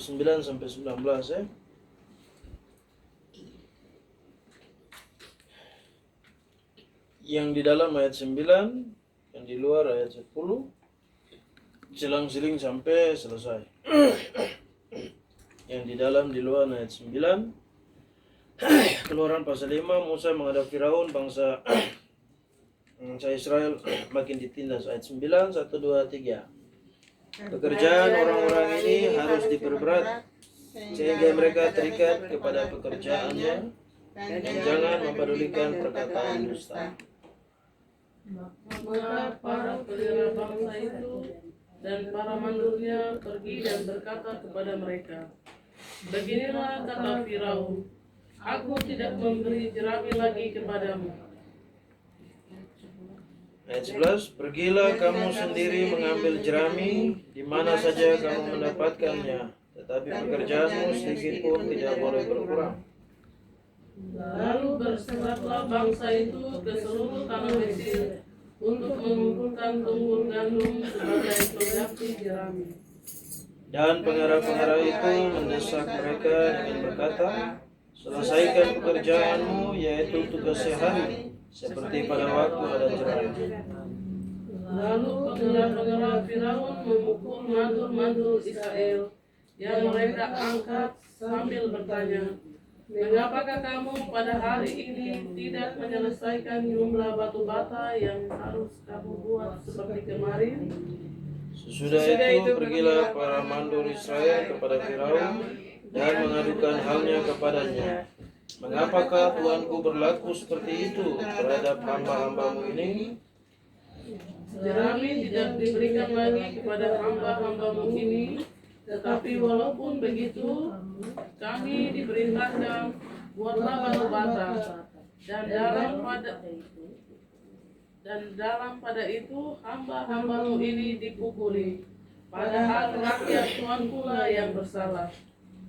9 sampai 19 ya. Yang di dalam ayat 9, yang di luar ayat 10, silang-siling sampai selesai. Yang di dalam, di luar ayat 9. Keluaran pasal 5, Musa menghadap Firaun, bangsa Israel makin ditindas. Ayat 9, 1, 2, 3. Pekerjaan orang-orang ini harus diperberat sehingga mereka terikat kepada pekerjaannya dan jangan mempedulikan perkataan dusta. Maka para perwira bangsa itu dan para mandornya pergi dan berkata kepada mereka, "Beginilah kata Firaun, aku tidak memberi jerami lagi kepadamu." Ayat 11, pergilah kamu sendiri mengambil jerami di mana saja kamu mendapatkannya, tetapi pekerjaanmu sedikit pun tidak boleh berkurang. Lalu berseraklah bangsa itu ke seluruh tanah Mesir untuk mengumpulkan tunggul gandum sebagai pengganti jerami. Dan pengarah-pengarah itu mendesak mereka dengan berkata, selesaikan pekerjaanmu, yaitu tugas sehari, seperti pada waktu ada jerami. Lalu pengarah-pengarah Firaun memukul mandur-mandur Israel yang mereka angkat sambil bertanya, "Mengapakah kamu pada hari ini tidak menyelesaikan jumlah batu bata yang harus kamu buat seperti kemarin?" Sesudah itu pergilah para mandor Israel kepada Firaun dan mengadukan halnya kepadanya. Mengapakah Tuanku berlaku seperti itu terhadap hamba-hambamu ini? Jerami tidak diberikan lagi kepada hamba-hambamu ini, tetapi walaupun begitu, kami diperintahkan, buatlah batu bata, dan dalam pada itu hamba-hambamu ini dipukuli, padahal rakyat Tuanku lah yang bersalah.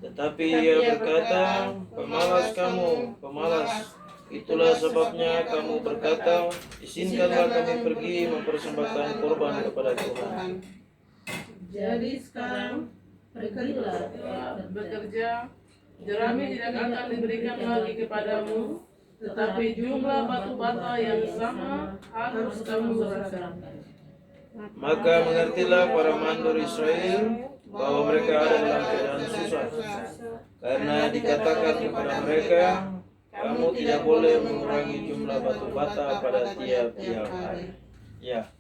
Tetapi ia berkata, pemalas kamu, pemalas. Itulah sebabnya kamu berkata, izinkanlah kami pergi mempersembahkan korban kepada Tuhan. Jadi sekarang pergilah bekerja, jerami tidak akan diberikan lagi kepadamu, tetapi jumlah batu bata yang sama harus kamu serahkan. Maka mengertilah para mandor Israel bahwa mereka ada dalam keadaan susah, karena dikatakan kepada mereka, kamu tidak boleh mengurangi jumlah batu bata pada tiap-tiap hari. Ya.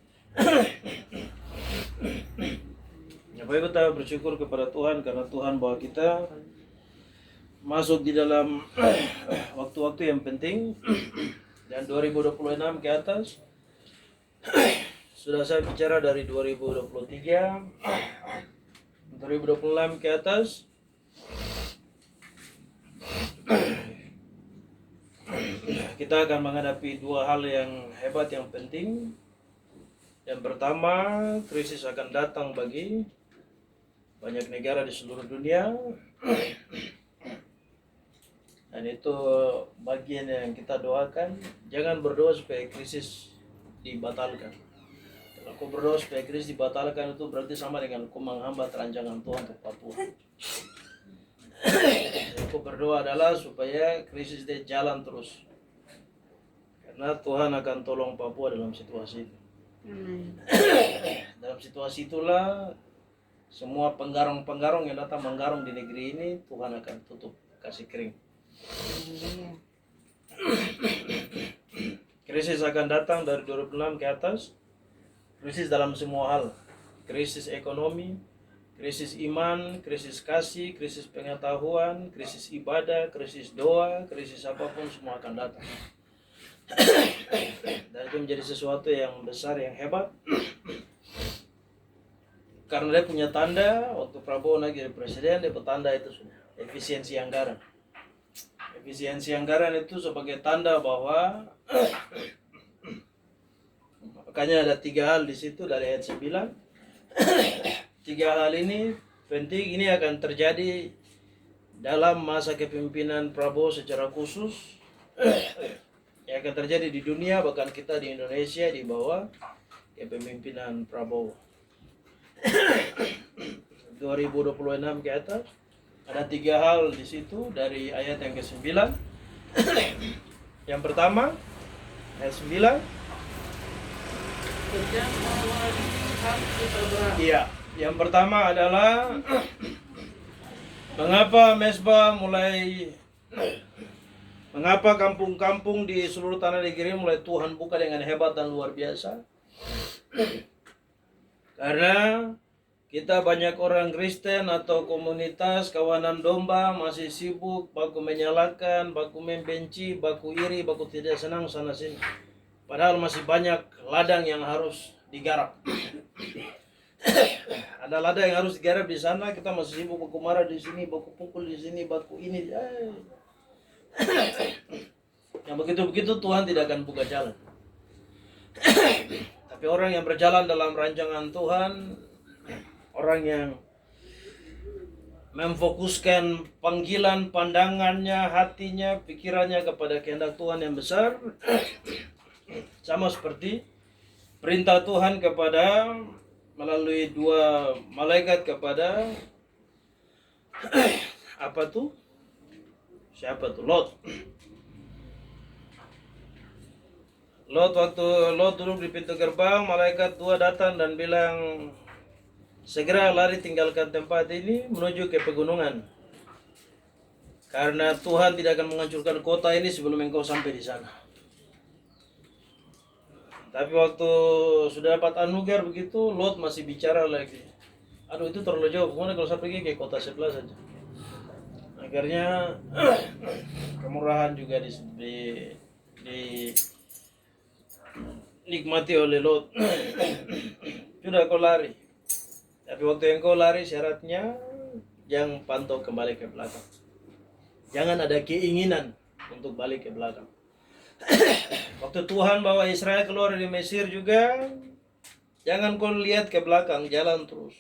Bapak kita bersyukur kepada Tuhan karena Tuhan bawa kita masuk di dalam waktu-waktu yang penting dan 2026 ke atas. Sudah saya bicara dari 2023, 2026 ke atas. Kita akan menghadapi dua hal yang hebat yang penting. Yang pertama, krisis akan datang bagi banyak negara di seluruh dunia. Dan itu bagian yang kita doakan. Jangan berdoa supaya krisis dibatalkan. Kalau kau berdoa supaya krisis dibatalkan, itu berarti sama dengan kau menghambat rancangan Tuhan untuk Papua. Aku berdoa adalah supaya krisis dia jalan terus. Karena Tuhan akan tolong Papua dalam situasi itu. Dalam situasi itulah semua penggarong-penggarong yang datang menggarong di negeri ini, Tuhan akan tutup, kasih kering. Krisis akan datang dari 2006 ke atas. Krisis dalam semua hal. Krisis ekonomi, krisis iman, krisis kasih, krisis pengetahuan, krisis ibadah, krisis doa, krisis apapun semua akan datang. Dan itu menjadi sesuatu yang besar, yang hebat. Karena dia punya tanda, waktu Prabowo naik jadi presiden, dia bertanda itu sudah efisiensi anggaran. Efisiensi anggaran itu sebagai tanda bahwa makanya ada 3 hal di situ dari ayat 9. 3 hal ini penting, ini akan terjadi dalam masa kepemimpinan Prabowo secara khusus. Yang akan terjadi di dunia, bahkan kita di Indonesia di bawah kepemimpinan Prabowo. 2026 ke atas. Ada 3 hal di situ dari ayat yang ke-9. Yang pertama, ayat 9. Setiap orang harus kita berat. Iya, yang pertama adalah mengapa kampung-kampung di seluruh tanah negeri mulai Tuhan buka dengan hebat dan luar biasa? Karena kita banyak orang Kristen atau komunitas kawanan domba masih sibuk baku menyalahkan, baku membenci, baku iri, baku tidak senang sana sini. Padahal masih banyak ladang yang harus digarap. Ada ladang yang harus digarap di sana, kita masih sibuk baku marah di sini, baku pukul di sini, baku ini. Yang begitu-begitu Tuhan tidak akan buka jalan. Tapi orang yang berjalan dalam rancangan Tuhan, orang yang memfokuskan panggilan pandangannya, hatinya, pikirannya kepada kehendak Tuhan yang besar, sama seperti perintah Tuhan kepada melalui 2 malaikat kepada Lot. Lot, waktu Lot duduk di pintu gerbang, malaikat 2 datang dan bilang, segera lari tinggalkan tempat ini menuju ke pegunungan. Karena Tuhan tidak akan menghancurkan kota ini sebelum engkau sampai di sana. Tapi waktu sudah dapat anugerah begitu, Lot masih bicara lagi. Aduh, itu terlalu jauh, kemana kalau saya pergi ke kota sebelah saja. Akhirnya kemurahan juga dinikmati oleh Lot. Sudah kau lari. Tapi waktu yang kau lari syaratnya jangan pantau kembali ke belakang. Jangan ada keinginan untuk balik ke belakang. Waktu Tuhan bawa Israel keluar dari Mesir juga, jangan kau lihat ke belakang, jalan terus.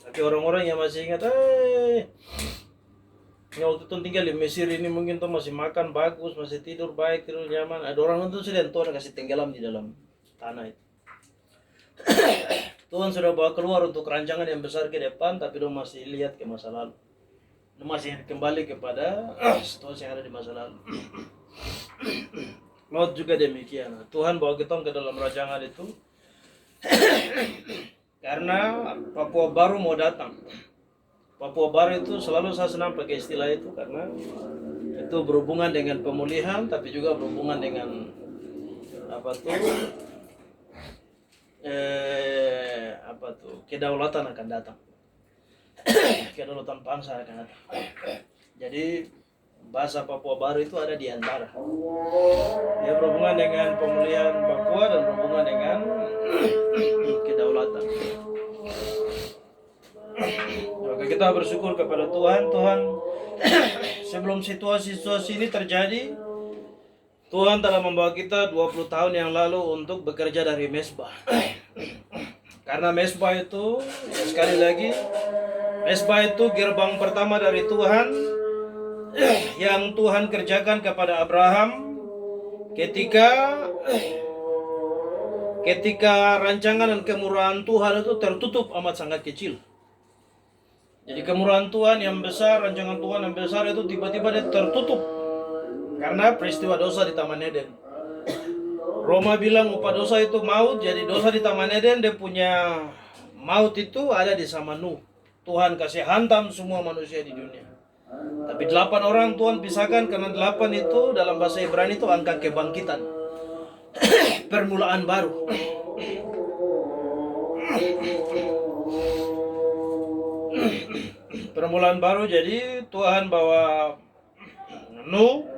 Tapi orang-orang yang masih ingat, waktu itu tinggal di Mesir ini mungkin tuh masih makan bagus, masih tidur baik, tidur nyaman. Ada orang itu sudah Tuhan kasih tenggelam di dalam tanah itu. Tuhan sudah bawa keluar untuk rancangan yang besar ke depan, tapi dia masih lihat ke masa lalu. Dia masih kembali kepada situasi yang ada di masa lalu. Lot juga demikian. Tuhan bawa kita ke dalam rancangan itu karena Papua Baru mau datang. Papua Baru itu selalu saya senang pakai istilah itu karena itu berhubungan dengan pemulihan, tapi juga berhubungan dengan kedaulatan akan datang. Kedaulatan bangsa akan datang. Jadi bahasa Papua Baru itu ada di antara. Dia berhubungan dengan pemulihan Papua dan berhubungan dengan kedaulatan. Maka kita bersyukur kepada Tuhan. Sebelum situasi-situasi ini terjadi, Tuhan telah membawa kita 20 tahun yang lalu untuk bekerja dari Mesbah. Karena Mesbah itu, sekali lagi, Mesbah itu gerbang pertama dari Tuhan yang Tuhan kerjakan kepada Abraham ketika rancangan dan kemurahan Tuhan itu tertutup amat sangat kecil. Jadi kemurahan Tuhan yang besar, rancangan Tuhan yang besar itu tiba-tiba dia tertutup karena peristiwa dosa di Taman Eden. Roma bilang upah dosa itu maut, jadi dosa di Taman Eden dia punya maut itu ada di zaman Nuh. Tuhan kasih hantam semua manusia di dunia. Tapi 8 orang Tuhan pisahkan karena 8 itu dalam bahasa Ibrani itu angka kebangkitan. Permulaan baru. Permulaan baru, jadi Tuhan bawa Nuh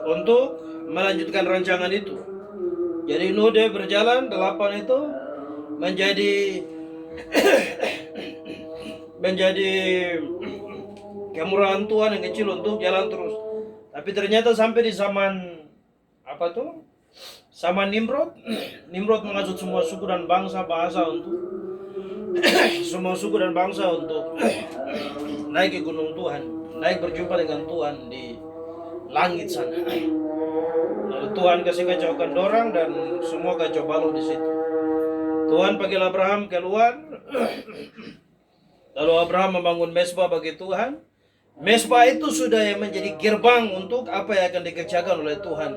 untuk melanjutkan rancangan itu. Jadi Nuh dia berjalan, 8 itu menjadi kemurahan Tuhan yang kecil untuk jalan terus. Tapi ternyata sampai di zaman zaman Nimrod. Nimrod menghasut semua suku dan bangsa bahasa untuk semua suku dan bangsa untuk naik ke gunung Tuhan, naik berjumpa dengan Tuhan di langit sana. Lalu Tuhan kasih kacaukan dorang dan semua kacau balau di situ. Tuhan panggil Abraham keluar. Lalu Abraham membangun mesbah bagi Tuhan. Mesbah itu sudah yang menjadi gerbang untuk apa yang akan dikerjakan oleh Tuhan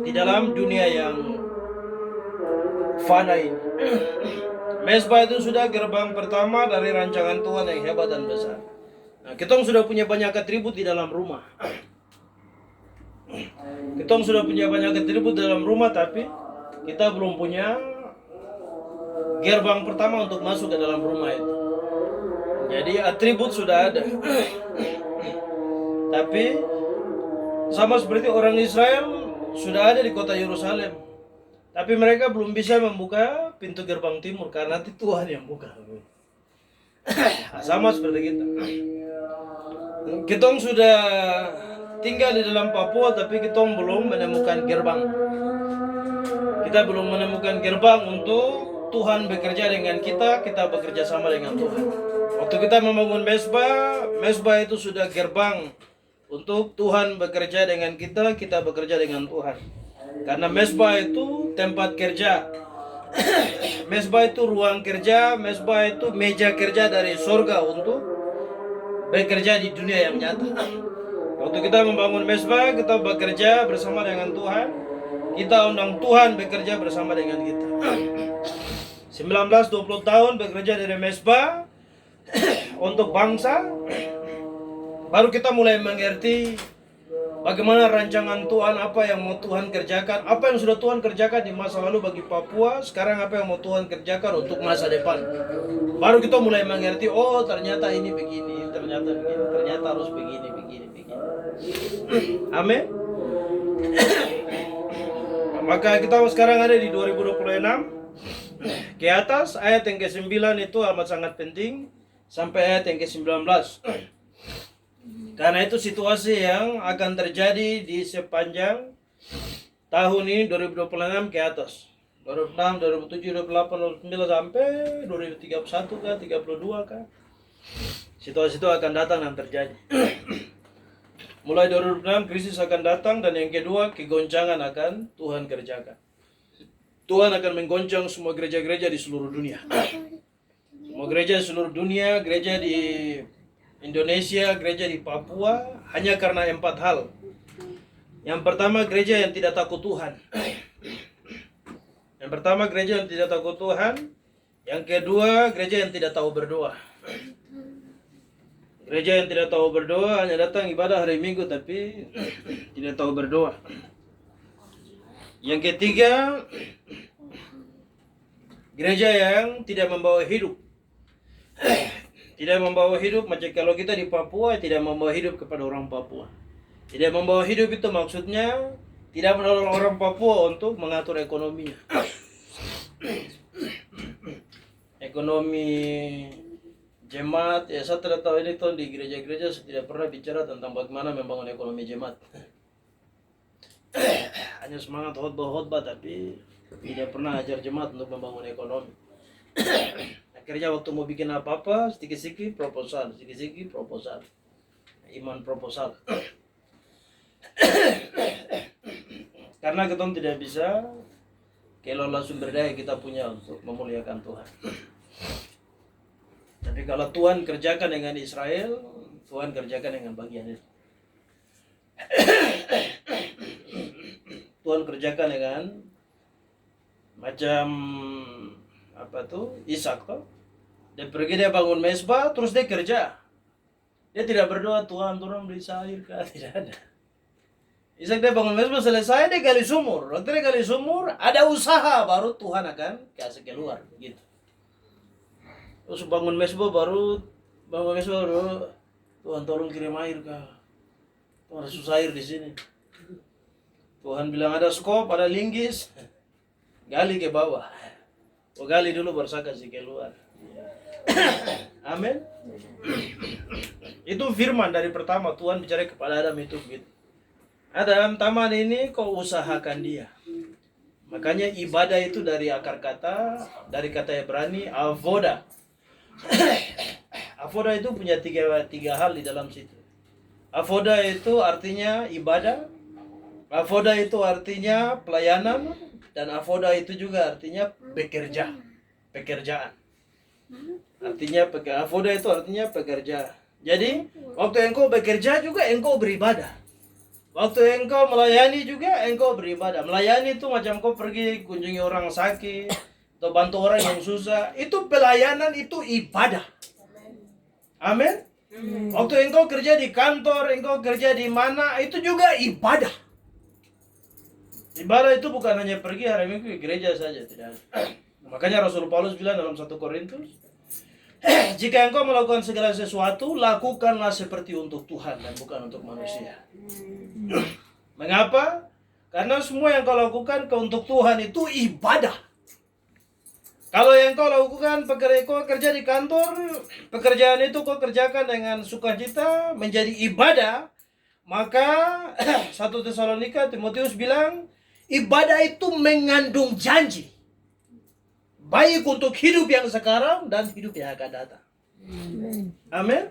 di dalam dunia yang fana ini. Mesbah itu sudah gerbang pertama dari rancangan Tuhan yang hebat dan besar. Nah, kita sudah punya banyak atribut di dalam rumah. Kita sudah punya banyak atribut dalam rumah, tapi kita belum punya gerbang pertama untuk masuk ke dalam rumah itu. Jadi atribut sudah ada. Tapi sama seperti orang Israel sudah ada di kota Yerusalem. Tapi mereka belum bisa membuka pintu gerbang timur karena nanti Tuhan yang buka. Sama seperti kita. Kita sudah tinggal di dalam Papua tapi kita belum menemukan gerbang. Kita belum menemukan gerbang untuk Tuhan bekerja dengan kita bekerja sama dengan Tuhan. Waktu kita membangun mesbah, mesbah itu sudah gerbang untuk Tuhan bekerja dengan kita bekerja dengan Tuhan. Karena mesbah itu tempat kerja. Mesbah itu ruang kerja, mesbah itu meja kerja dari surga untuk bekerja di dunia yang nyata. Waktu kita membangun mesbah, kita bekerja bersama dengan Tuhan. Kita undang Tuhan bekerja bersama dengan kita. 19-20 tahun bekerja dari mesbah untuk bangsa. Baru kita mulai mengerti bagaimana rancangan Tuhan, apa yang mau Tuhan kerjakan, apa yang sudah Tuhan kerjakan di masa lalu bagi Papua, sekarang apa yang mau Tuhan kerjakan untuk masa depan. Baru kita mulai mengerti, oh ternyata ini begini, ternyata begini, ternyata harus begini. Amin. Maka kita sekarang ada di 2026. Ke atas ayat yang ke-9 itu amat sangat penting sampai ayat yang ke-19. Karena itu situasi yang akan terjadi di sepanjang tahun ini 2026 ke atas. 2006, 2007, 2008, 2009 sampai 2031 kah, 32 kah. Situasi itu akan datang dan terjadi. Mulai 2006 krisis akan datang, dan yang kedua kegoncangan akan Tuhan kerjakan. Tuhan akan menggoncang semua gereja-gereja di seluruh dunia. Semua gereja di seluruh dunia, gereja di Indonesia, gereja di Papua, hanya karena 4 hal. Yang pertama, gereja yang tidak takut Tuhan. Yang pertama, gereja yang tidak takut Tuhan. Yang kedua, gereja yang tidak tahu berdoa. Gereja yang tidak tahu berdoa hanya datang ibadah hari Minggu tapi tidak tahu berdoa. Yang ketiga, gereja yang tidak membawa hidup. Tidak membawa hidup, macam kalau kita di Papua tidak membawa hidup kepada orang Papua. Tidak membawa hidup itu maksudnya tidak menolong orang Papua untuk mengatur ekonominya. Ekonomi jemaat, ya saya tidak tahu ini tuh di gereja-gereja saya tidak pernah bicara tentang bagaimana membangun ekonomi jemaat. Hanya semangat khotbah tapi tidak pernah ajar jemaat untuk membangun ekonomi. Akhirnya waktu mau bikin apa-apa, sedikit-sedikit proposal, iman proposal. Karena kita tidak bisa kelola sumber daya kita punya untuk memuliakan Tuhan. Tapi kalau Tuhan kerjakan dengan Israel, Tuhan kerjakan dengan bagian itu. Tuhan kerjakan dengan macam apa tuh, Ishak tuh. Dia pergi, dia bangun mesbah, terus dia kerja. Dia tidak berdoa, Tuhan turun beri sayur kah? Tidak ada. Ishak dia bangun mesbah, selesai dia gali sumur. Waktu dia gali sumur, ada usaha, baru Tuhan akan kasih keluar gitu. Terus bangun mesbah baru Tuhan tolong kirim air kah? Tuhan ada susah air di sini. Tuhan bilang ada skop, ada linggis, gali ke bawah. Oh, gali dulu baru saya kasih keluar. Amin. Itu firman dari pertama Tuhan bicara kepada Adam itu gitu. Adam, taman ini kau usahakan dia. Makanya ibadah itu dari akar kata, dari kata Ibrani avoda. Avoda itu punya tiga hal di dalam situ. Avoda itu artinya ibadah, avoda itu artinya pelayanan, dan avoda itu juga artinya bekerja, pekerjaan. Artinya avoda itu artinya pekerja. Jadi waktu engkau bekerja juga engkau beribadah. Waktu engkau melayani juga engkau beribadah. Melayani itu macam kau pergi kunjungi orang sakit atau bantu orang yang susah. Itu pelayanan, itu ibadah. Amin. Waktu engkau kerja di kantor, engkau kerja di mana, itu juga ibadah. Ibadah itu bukan hanya pergi hari Minggu ke gereja saja, tidak. Makanya Rasul Paulus bilang dalam 1 Korintus, jika engkau melakukan segala sesuatu, lakukanlah seperti untuk Tuhan dan bukan untuk manusia. Mengapa? Karena semua yang kau lakukan untuk Tuhan itu ibadah. Kalau yang kau lakukan, kau kerja di kantor, pekerjaan itu kau kerjakan dengan sukacita, menjadi ibadah, maka 1 Tesalonika Timotius bilang, ibadah itu mengandung janji. Baik untuk hidup yang sekarang dan hidup yang akan datang. Amin.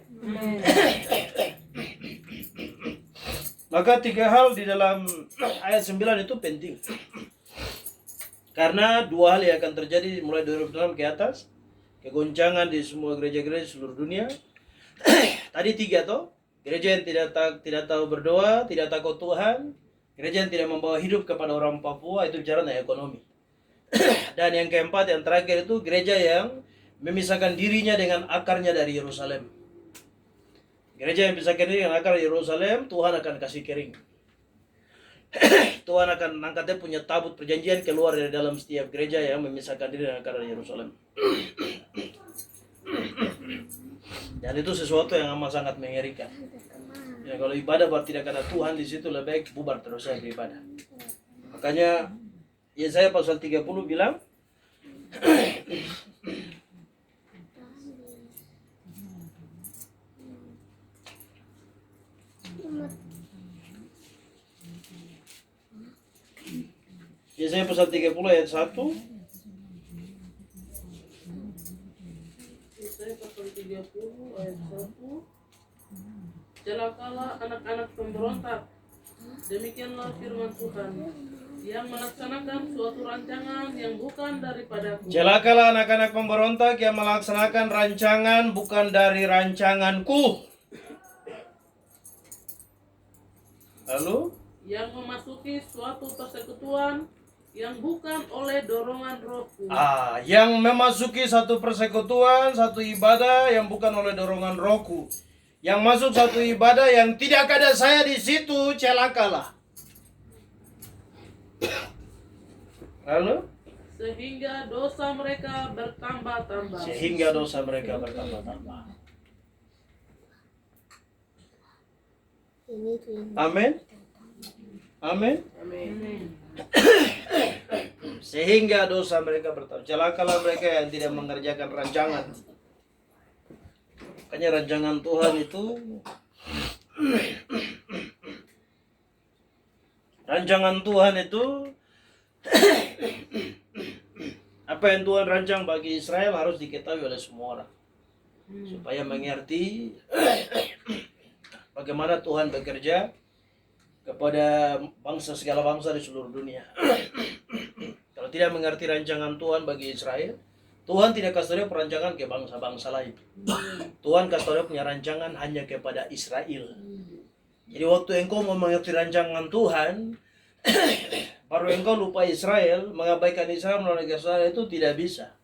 Maka 3 hal di dalam ayat 9 itu penting. Karena 2 hal yang akan terjadi mulai 2006 ke atas. Kegoncangan di semua gereja-gereja seluruh dunia. Tadi 3 toh. Gereja yang tidak tahu berdoa, tidak takut Tuhan. Gereja yang tidak membawa hidup kepada orang Papua, itu bicara tentang ekonomi. Dan yang keempat, yang terakhir itu gereja yang memisahkan dirinya dengan akarnya dari Yerusalem. Gereja yang memisahkan diri dengan akar Yerusalem, Tuhan akan kasih kering. Tuhan akan angkatnya punya tabut perjanjian keluar dari dalam setiap gereja yang memisahkan diri dengan akar dari Yerusalem. Dan itu sesuatu yang amat sangat mengerikan. Ya, kalau ibadah tidak ada Tuhan di situ, lebih baik bubar terus saja beribadah. Makanya Yesaya pasal 30 bilang, Yesaya pasal 30 ayat 1. Yesaya pasal 30 ayat 1. Celakalah anak-anak pemberontak. Demikianlah firman Tuhan, yang melaksanakan suatu rancangan yang bukan daripadaku. Celakalah anak-anak pemberontak yang melaksanakan rancangan bukan dari rancanganku. Lalu? Yang memasuki suatu persekutuan yang bukan oleh dorongan rohku. Yang memasuki satu persekutuan, satu ibadah yang bukan oleh dorongan rohku. Yang masuk satu ibadah yang tidak ada saya di situ, celakalah. Lalu? Sehingga dosa mereka bertambah-tambah. Sehingga dosa mereka bertambah-tambah. Amin. Amin. Amin. Sehingga dosa mereka bertambah. Celakalah mereka yang tidak mengerjakan rancangan. Makanya rancangan Tuhan itu apa yang Tuhan rancang bagi Israel harus diketahui oleh semua orang. Supaya mengerti bagaimana Tuhan bekerja kepada segala bangsa di seluruh dunia. Kalau tidak mengerti rancangan Tuhan bagi Israel, Tuhan tidak kasih tahu perancangan ke bangsa-bangsa lain. Tuhan kasih tahu punya rancangan hanya kepada Israel. Jadi waktu engkau mau mengerti rancangan Tuhan, baru engkau lupa Israel, mengabaikan Israel melalui Israel, itu tidak bisa.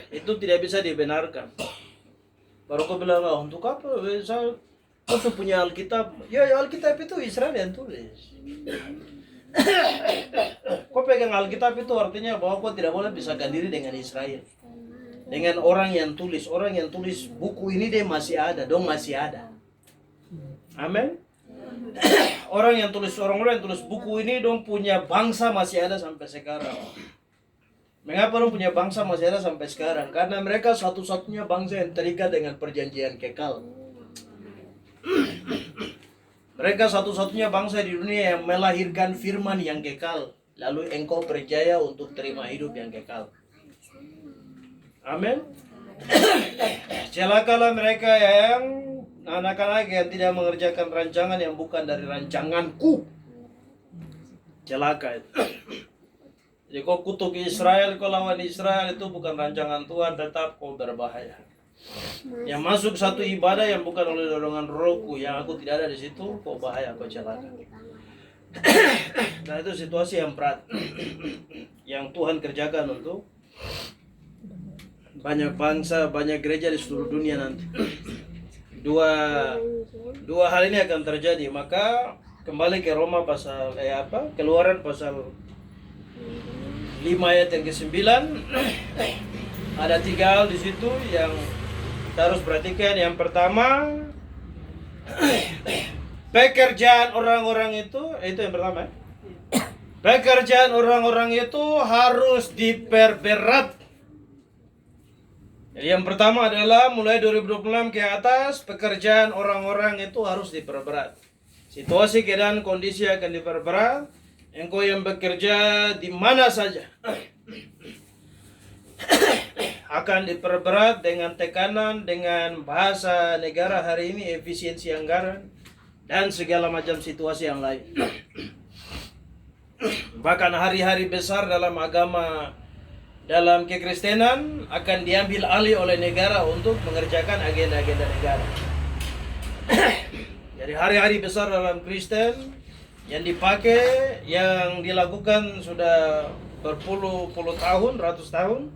Itu tidak bisa dibenarkan. Baru kau bilang, untuk apa? Kau tuh punya Alkitab. Ya Alkitab itu Israel yang tulis. Kau pegang Alkitab itu artinya bahwa kau tidak boleh pisahkan diri dengan Israel. Dengan orang yang tulis buku ini dia masih ada, dong masih ada. Amin. Orang yang tulis buku ini dong punya bangsa masih ada sampai sekarang. Mengapa dong punya bangsa masih ada sampai sekarang? Karena mereka satu-satunya bangsa yang terikat dengan perjanjian kekal. Mereka satu-satunya bangsa di dunia yang melahirkan firman yang kekal. Lalu engkau percaya untuk terima hidup yang kekal. Amin. Celakalah mereka yang anak-anak yang tidak mengerjakan rancangan yang bukan dari rancanganku. Celaka itu. Jadi kau kutuk Israel, kau lawan Israel, itu bukan rancangan Tuhan, tetap kau berbahaya. Yang masuk satu ibadah yang bukan oleh dorongan rohku, yang aku tidak ada di situ, kau bahaya, kau celaka. Nah itu situasi yang berat yang Tuhan kerjakan untuk banyak bangsa, banyak gereja di seluruh dunia nanti. Dua hal ini akan terjadi. Maka kembali ke Roma pasal Keluaran pasal 5 ayat yang ke-9. Ada 3 hal di situ yang kita harus perhatikan. Yang pertama, pekerjaan orang-orang itu yang pertama. Pekerjaan orang-orang itu harus diperberat. Jadi yang pertama adalah mulai 2026 ke atas, pekerjaan orang-orang itu harus diperberat. Situasi, keadaan, kondisi akan diperberat. Engkau yang bekerja di mana saja akan diperberat dengan tekanan, dengan bahasa negara hari ini, efisiensi anggaran, dan segala macam situasi yang lain. Bahkan hari-hari besar dalam agama, dalam kekristenan akan diambil alih oleh negara untuk mengerjakan agenda-agenda negara. Jadi hari-hari besar dalam Kristen yang dipakai, yang dilakukan sudah berpuluh-puluh tahun, ratus tahun,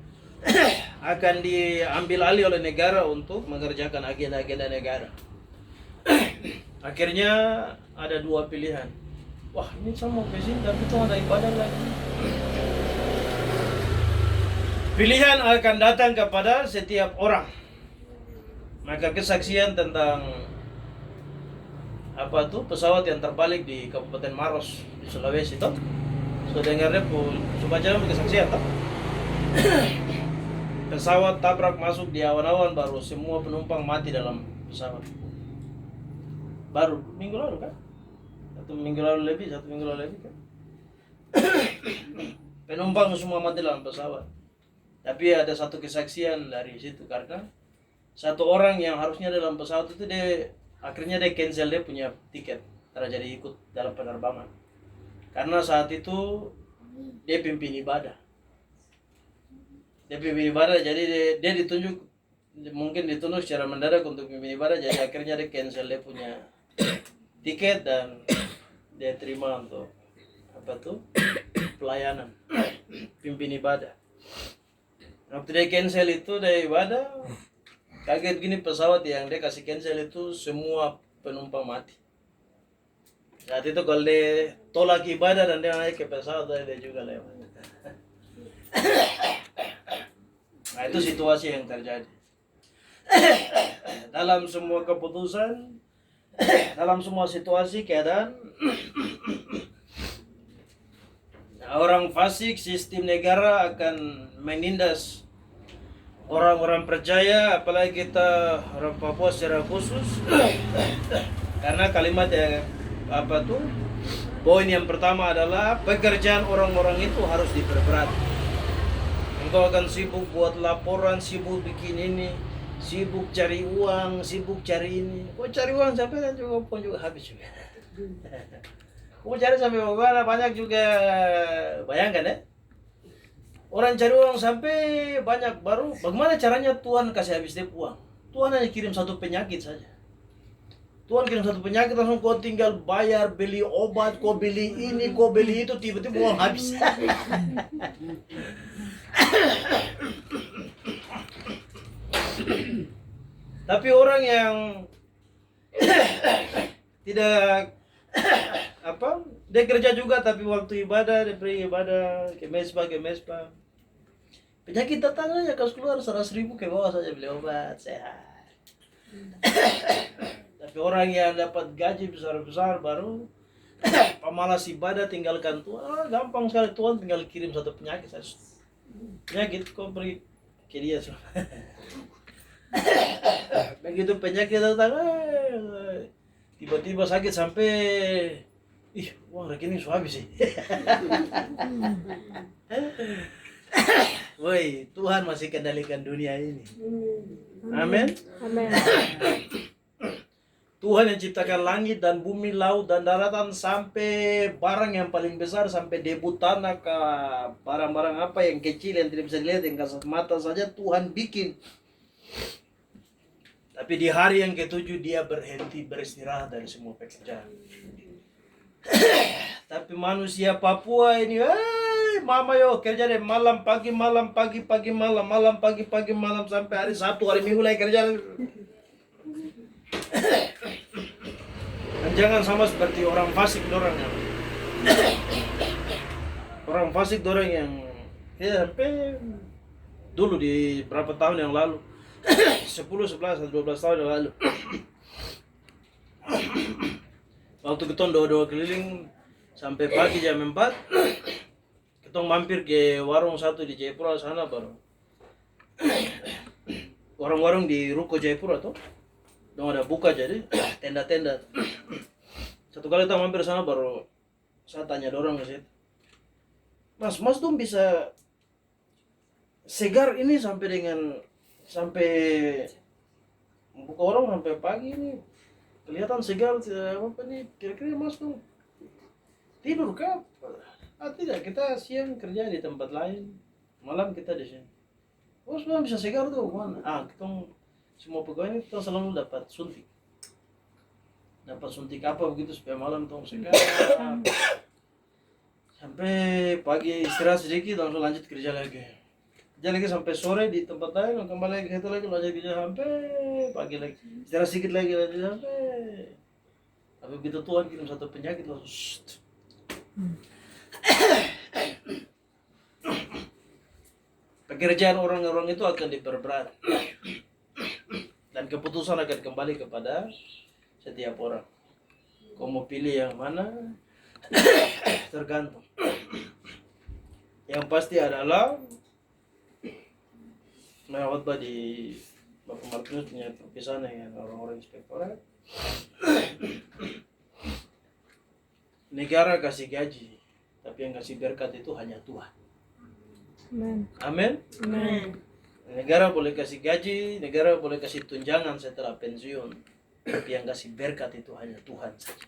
akan diambil alih oleh negara untuk mengerjakan agenda-agenda negara. Akhirnya ada 2 pilihan. Wah, ini sama kesini tapi itu ada ibadah lagi. Pilihan akan datang kepada setiap orang. Maka kesaksian tentang pesawat yang terbalik di Kabupaten Maros di Sulawesi toh. So dengarnya coba jalan kesaksian toh. Pesawat tabrak masuk di awan-awan, baru semua penumpang mati dalam pesawat. Baru minggu lalu kan? 1 minggu lalu lebih kan? Penumpang semua mati dalam pesawat. Tapi ada satu kesaksian dari situ, karena satu orang yang harusnya dalam pesawat itu akhirnya dia cancel dia punya tiket karena jadi ikut dalam penerbangan. Karena saat itu dia pimpin ibadah. Jadi dia ditunjuk, mungkin ditunjuk secara mendadak untuk pimpin ibadah, jadi akhirnya dia cancel dia punya tiket dan dia terima untuk pelayanan pimpin ibadah. Waktu dia cancel itu dari ibadah, kaget gini, pesawat yang dia kasih cancel itu semua penumpang mati. Saat itu kalau dia tolak ibadah dan dia naik ke pesawat, dia juga lewat. Nah itu situasi yang terjadi. Dalam semua keputusan, dalam semua situasi, keadaan, orang fasik, sistem negara akan menindas orang-orang percaya, apalagi kita orang Papua secara khusus. Karena kalimat yang poin yang pertama adalah pekerjaan orang-orang itu harus diperberat. Engkau akan sibuk buat laporan, sibuk bikin ini, sibuk cari uang, sibuk cari ini. Kau cari uang sampai kan juga habis juga. Kau cari sampai bagaimana banyak juga, bayangkan ya. Orang cari uang sampai banyak, baru bagaimana caranya Tuhan kasih habis dia uang? Tuhan hanya kirim satu penyakit saja. Tuhan kirim satu penyakit, langsung kau tinggal bayar, beli obat, kau beli ini, kau beli itu, tiba-tiba uang habis. Tapi orang yang tidak dia kerja juga, tapi waktu ibadah dia pergi ibadah ke mesbah. Penyakit datang aja, kas keluar 100.000 ke bawah saja beli obat, sehat. Tapi orang yang dapat gaji besar-besar baru pemalas ibadah, tinggalkan Tuhan. Gampang sekali, Tuhan tinggal kirim satu penyakit saja. Penyakit kau pergi ke dia semua. Begitu penyakit datang, tiba-tiba sakit sampai uang rekening sudah habis sih. Woi, Tuhan masih kendalikan dunia ini. Amin. Amin. Tuhan yang ciptakan langit dan bumi, laut dan daratan, sampai barang yang paling besar, sampai debu tanah ke barang-barang apa yang kecil yang tidak bisa dilihat, yang kasat mata saja Tuhan bikin. Tapi di hari yang ketujuh dia berhenti, beristirahat dari semua pekerjaan. Tapi manusia Papua ini, mama yo kerja deh malam pagi malam pagi pagi malam malam pagi pagi malam sampai hari Sabtu hari Minggu lagi kerja. Dan jangan sama seperti orang fasik dorang yang orang fasik dorang yang ya sampai dulu di berapa tahun yang lalu 10, 11, atau 12 tahun yang lalu waktu ketong doa-doa keliling sampai pagi jam 4 ketong mampir ke warung satu di Jayapura sana baru warung-warung di Ruko Jayapura tuh dong ada buka jadi tenda-tenda. Satu kali kita mampir sana baru saya tanya dorang ke situ, mas tuh bisa segar ini sampai buka warung sampai pagi ini kelihatan segar apa nih, kira-kira mas tuh tidur kah? Tidak, kita siang kerja di tempat lain, malam kita di sini. Oh semua bisa segar tuh mana? Kita semua pegawai ini kita selalu dapat suntik apa begitu supaya malam tuh segar. Sampai pagi istirahat sedikit langsung lanjut kerja lagi sampai sore di tempat lain, kembali lagi itu lagi lanjut kerja sampai pagi lagi, istirahat sedikit lagi lanjut sampai. Tapi begitu Tuhan kirim satu penyakit langsung pekerjaan orang-orang itu akan diperberat dan keputusan akan kembali kepada setiap orang. Kau mau pilih yang mana tergantung. Yang pasti adalah melewat di Bapak Martinus punya perpisahan dengan orang-orang inspektorat. Negara kasih gaji, tapi yang kasih berkat itu hanya Tuhan. Amin. Negara boleh kasih gaji, negara boleh kasih tunjangan setelah pensiun, tapi yang kasih berkat itu hanya Tuhan saja.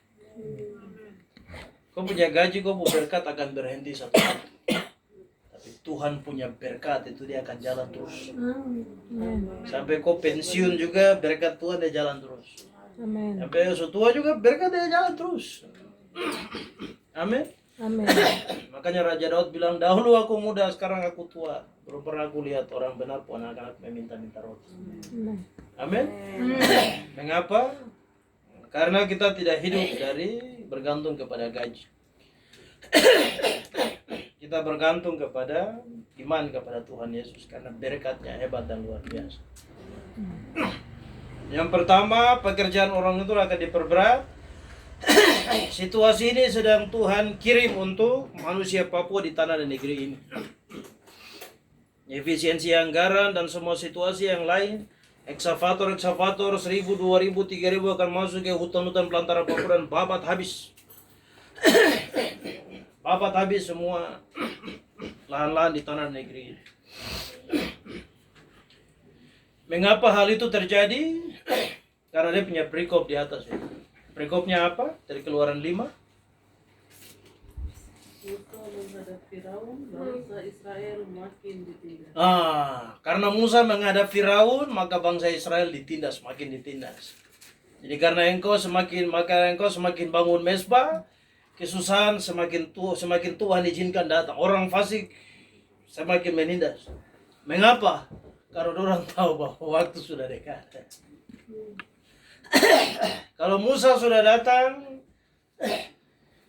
Kau punya gaji, kau punya berkat akan berhenti satu hari. Tapi Tuhan punya berkat itu dia akan jalan terus. Sampai kau pensiun juga berkat Tuhan dia jalan terus. Sampai tua juga berkat dia jalan terus. Amin. Makanya Raja Daud bilang, dahulu aku muda, sekarang aku tua. Belum pernah aku lihat orang benar pun anak-anak meminta-minta roti. Amin. Mengapa? Karena kita tidak hidup dari bergantung kepada gaji. Kita bergantung kepada iman kepada Tuhan Yesus karena berkatnya hebat dan luar biasa. Yang pertama, pekerjaan orang itu akan diperberat. Situasi ini sedang Tuhan kirim untuk manusia Papua di tanah dan negeri ini. Efisiensi anggaran dan semua situasi yang lain, eksavator 1.000, 2.000, 3.000 akan masuk ke hutan-hutan belantara Papua dan babat habis. Babat habis semua lahan-lahan di tanah dan negeri ini. Mengapa hal itu terjadi? Karena dia punya perikop di atas ya. Perikopnya apa? Dari Keluaran 5. Musa menghadap Firaun, bangsa Israel makin ditindas. Karena Musa menghadap Firaun, maka bangsa Israel ditindas, makin ditindas. Jadi karena engkau semakin bangun mesbah, kesusahan semakin Tuhan izinkan datang. Orang fasik semakin menindas. Mengapa? Karena orang tahu bahwa waktu sudah dekat. Kalau Musa sudah datang,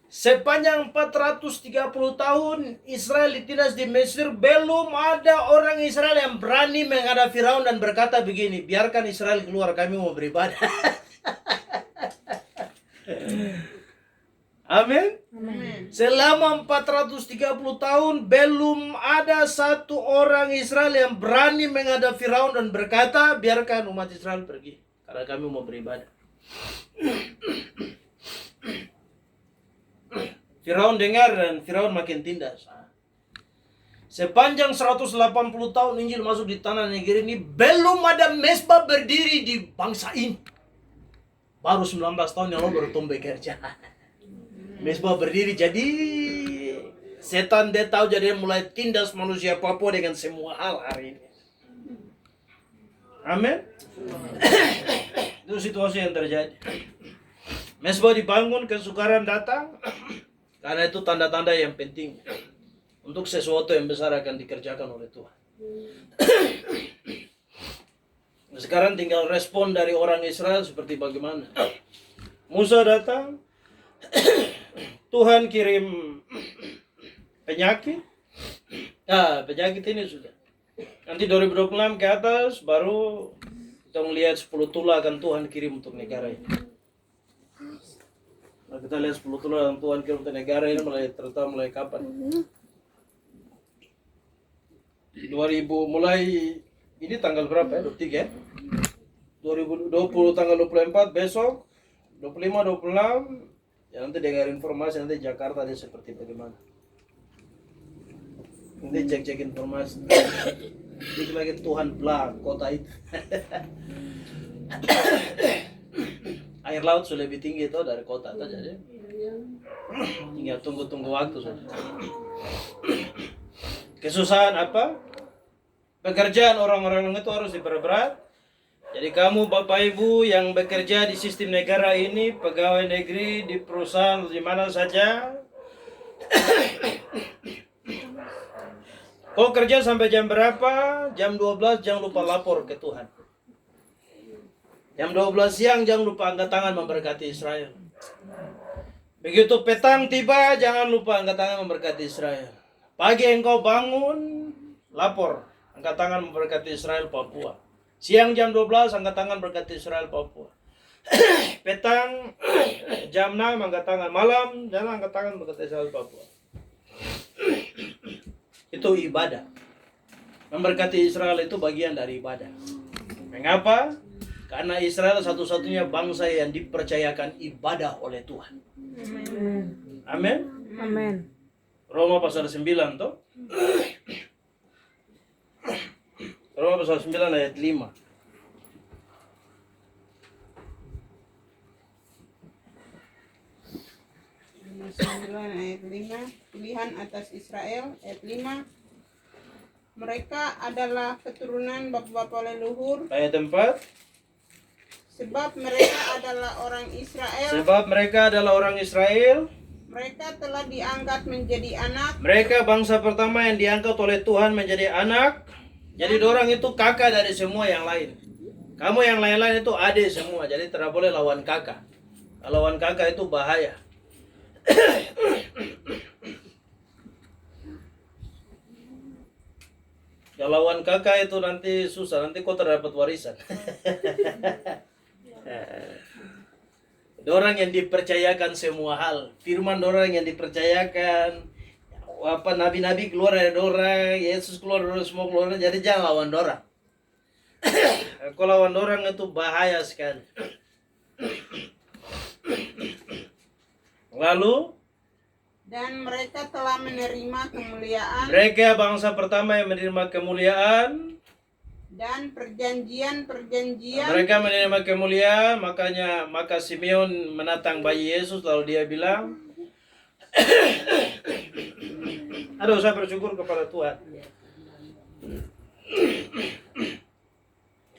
sepanjang 430 tahun Israel ditindas di Mesir, belum ada orang Israel yang berani menghadap Firaun dan berkata begini, biarkan Israel keluar, kami mau beribadah. Amin. Selama 430 tahun belum ada satu orang Israel yang berani menghadap Firaun dan berkata, biarkan umat Israel pergi karena kami mau beribadah. Firaun dengar dan Firaun makin tindas. Sepanjang 180 tahun Injil masuk di tanah negeri ini, belum ada mesbah berdiri di bangsa ini. baru 19 tahun yang lalu baru tumbuh kerja. Mesbah berdiri jadi setan dia tahu jadi mulai tindas manusia Papua dengan semua hal hari ini. Amin. Itu situasi yang terjadi. Mesbah dibangun, kesukaran datang. Karena itu tanda-tanda yang penting untuk sesuatu yang besar akan dikerjakan oleh Tuhan. Sekarang tinggal respon dari orang Israel seperti bagaimana. Musa datang, Tuhan kirim penyakit. Penyakit ini sudah. Nanti 2026 ke atas baru kita melihat 10 tulah akan Tuhan kirim untuk negara ini. Nah, kita lihat 10 tulah yang Tuhan kirim untuk negara ini mulai kapan? 2000 mulai ini tanggal berapa ya? 23 ya? 2020 tanggal 24 besok 25 26 ya, nanti dengar informasi nanti Jakarta dia seperti bagaimana. Nanti cek informasi. Itu lagi Tuhan belah kota itu. Air laut sudah lebih tinggi itu dari kota itu jadi. Tinggal tunggu waktu saja. Kesusahan apa? Pekerjaan orang-orang itu harus diperberat. Jadi kamu Bapak Ibu yang bekerja di sistem negara ini, pegawai negeri di perusahaan di mana saja, kau kerja sampai jam berapa? Jam 12 jangan lupa lapor ke Tuhan. Jam 12 siang jangan lupa angkat tangan memberkati Israel. Begitu petang tiba jangan lupa angkat tangan memberkati Israel. Pagi engkau bangun, lapor, angkat tangan memberkati Israel Papua. Siang jam 12 angkat tangan berkati Israel Papua. Petang jam 6 angkat tangan, malam jangan angkat tangan berkati Israel Papua. Itu ibadah. Memberkati Israel itu bagian dari ibadah. Mengapa? Karena Israel satu-satunya bangsa yang dipercayakan ibadah oleh Tuhan. Amin. Amin. Roma pasal 9 toh. Roma pasal 9 ayat 5. Ayat 5, pilihan atas Israel. Ayat 5, mereka adalah keturunan bapak-bapak leluhur. Ayat 4, Sebab mereka adalah orang Israel. sebab mereka adalah orang Israel. Mereka telah diangkat menjadi anak. Mereka bangsa pertama yang diangkat oleh Tuhan menjadi anak. Jadi dorang itu kakak dari semua yang lain. Kamu yang lain-lain itu adik semua. Jadi tidak boleh lawan kakak. Kalau lawan kakak itu bahaya. Kalau lawan kakak itu nanti susah. Nanti kau terdapat warisan. Dorang yang dipercayakan semua hal. Firman dorang yang dipercayakan. Apa nabi-nabi keluar dari dorang, Yesus keluar dari semua keluar. Jadi jangan lawan dorang. Kalau lawan dorang itu bahaya sekali. Lalu Dan mereka telah menerima kemuliaan. mereka bangsa pertama yang menerima kemuliaan. Dan perjanjian-perjanjian. Mereka menerima kemuliaan, maka Simeon menatang bayi Yesus lalu dia bilang, aduh saya bersyukur kepada Tuhan.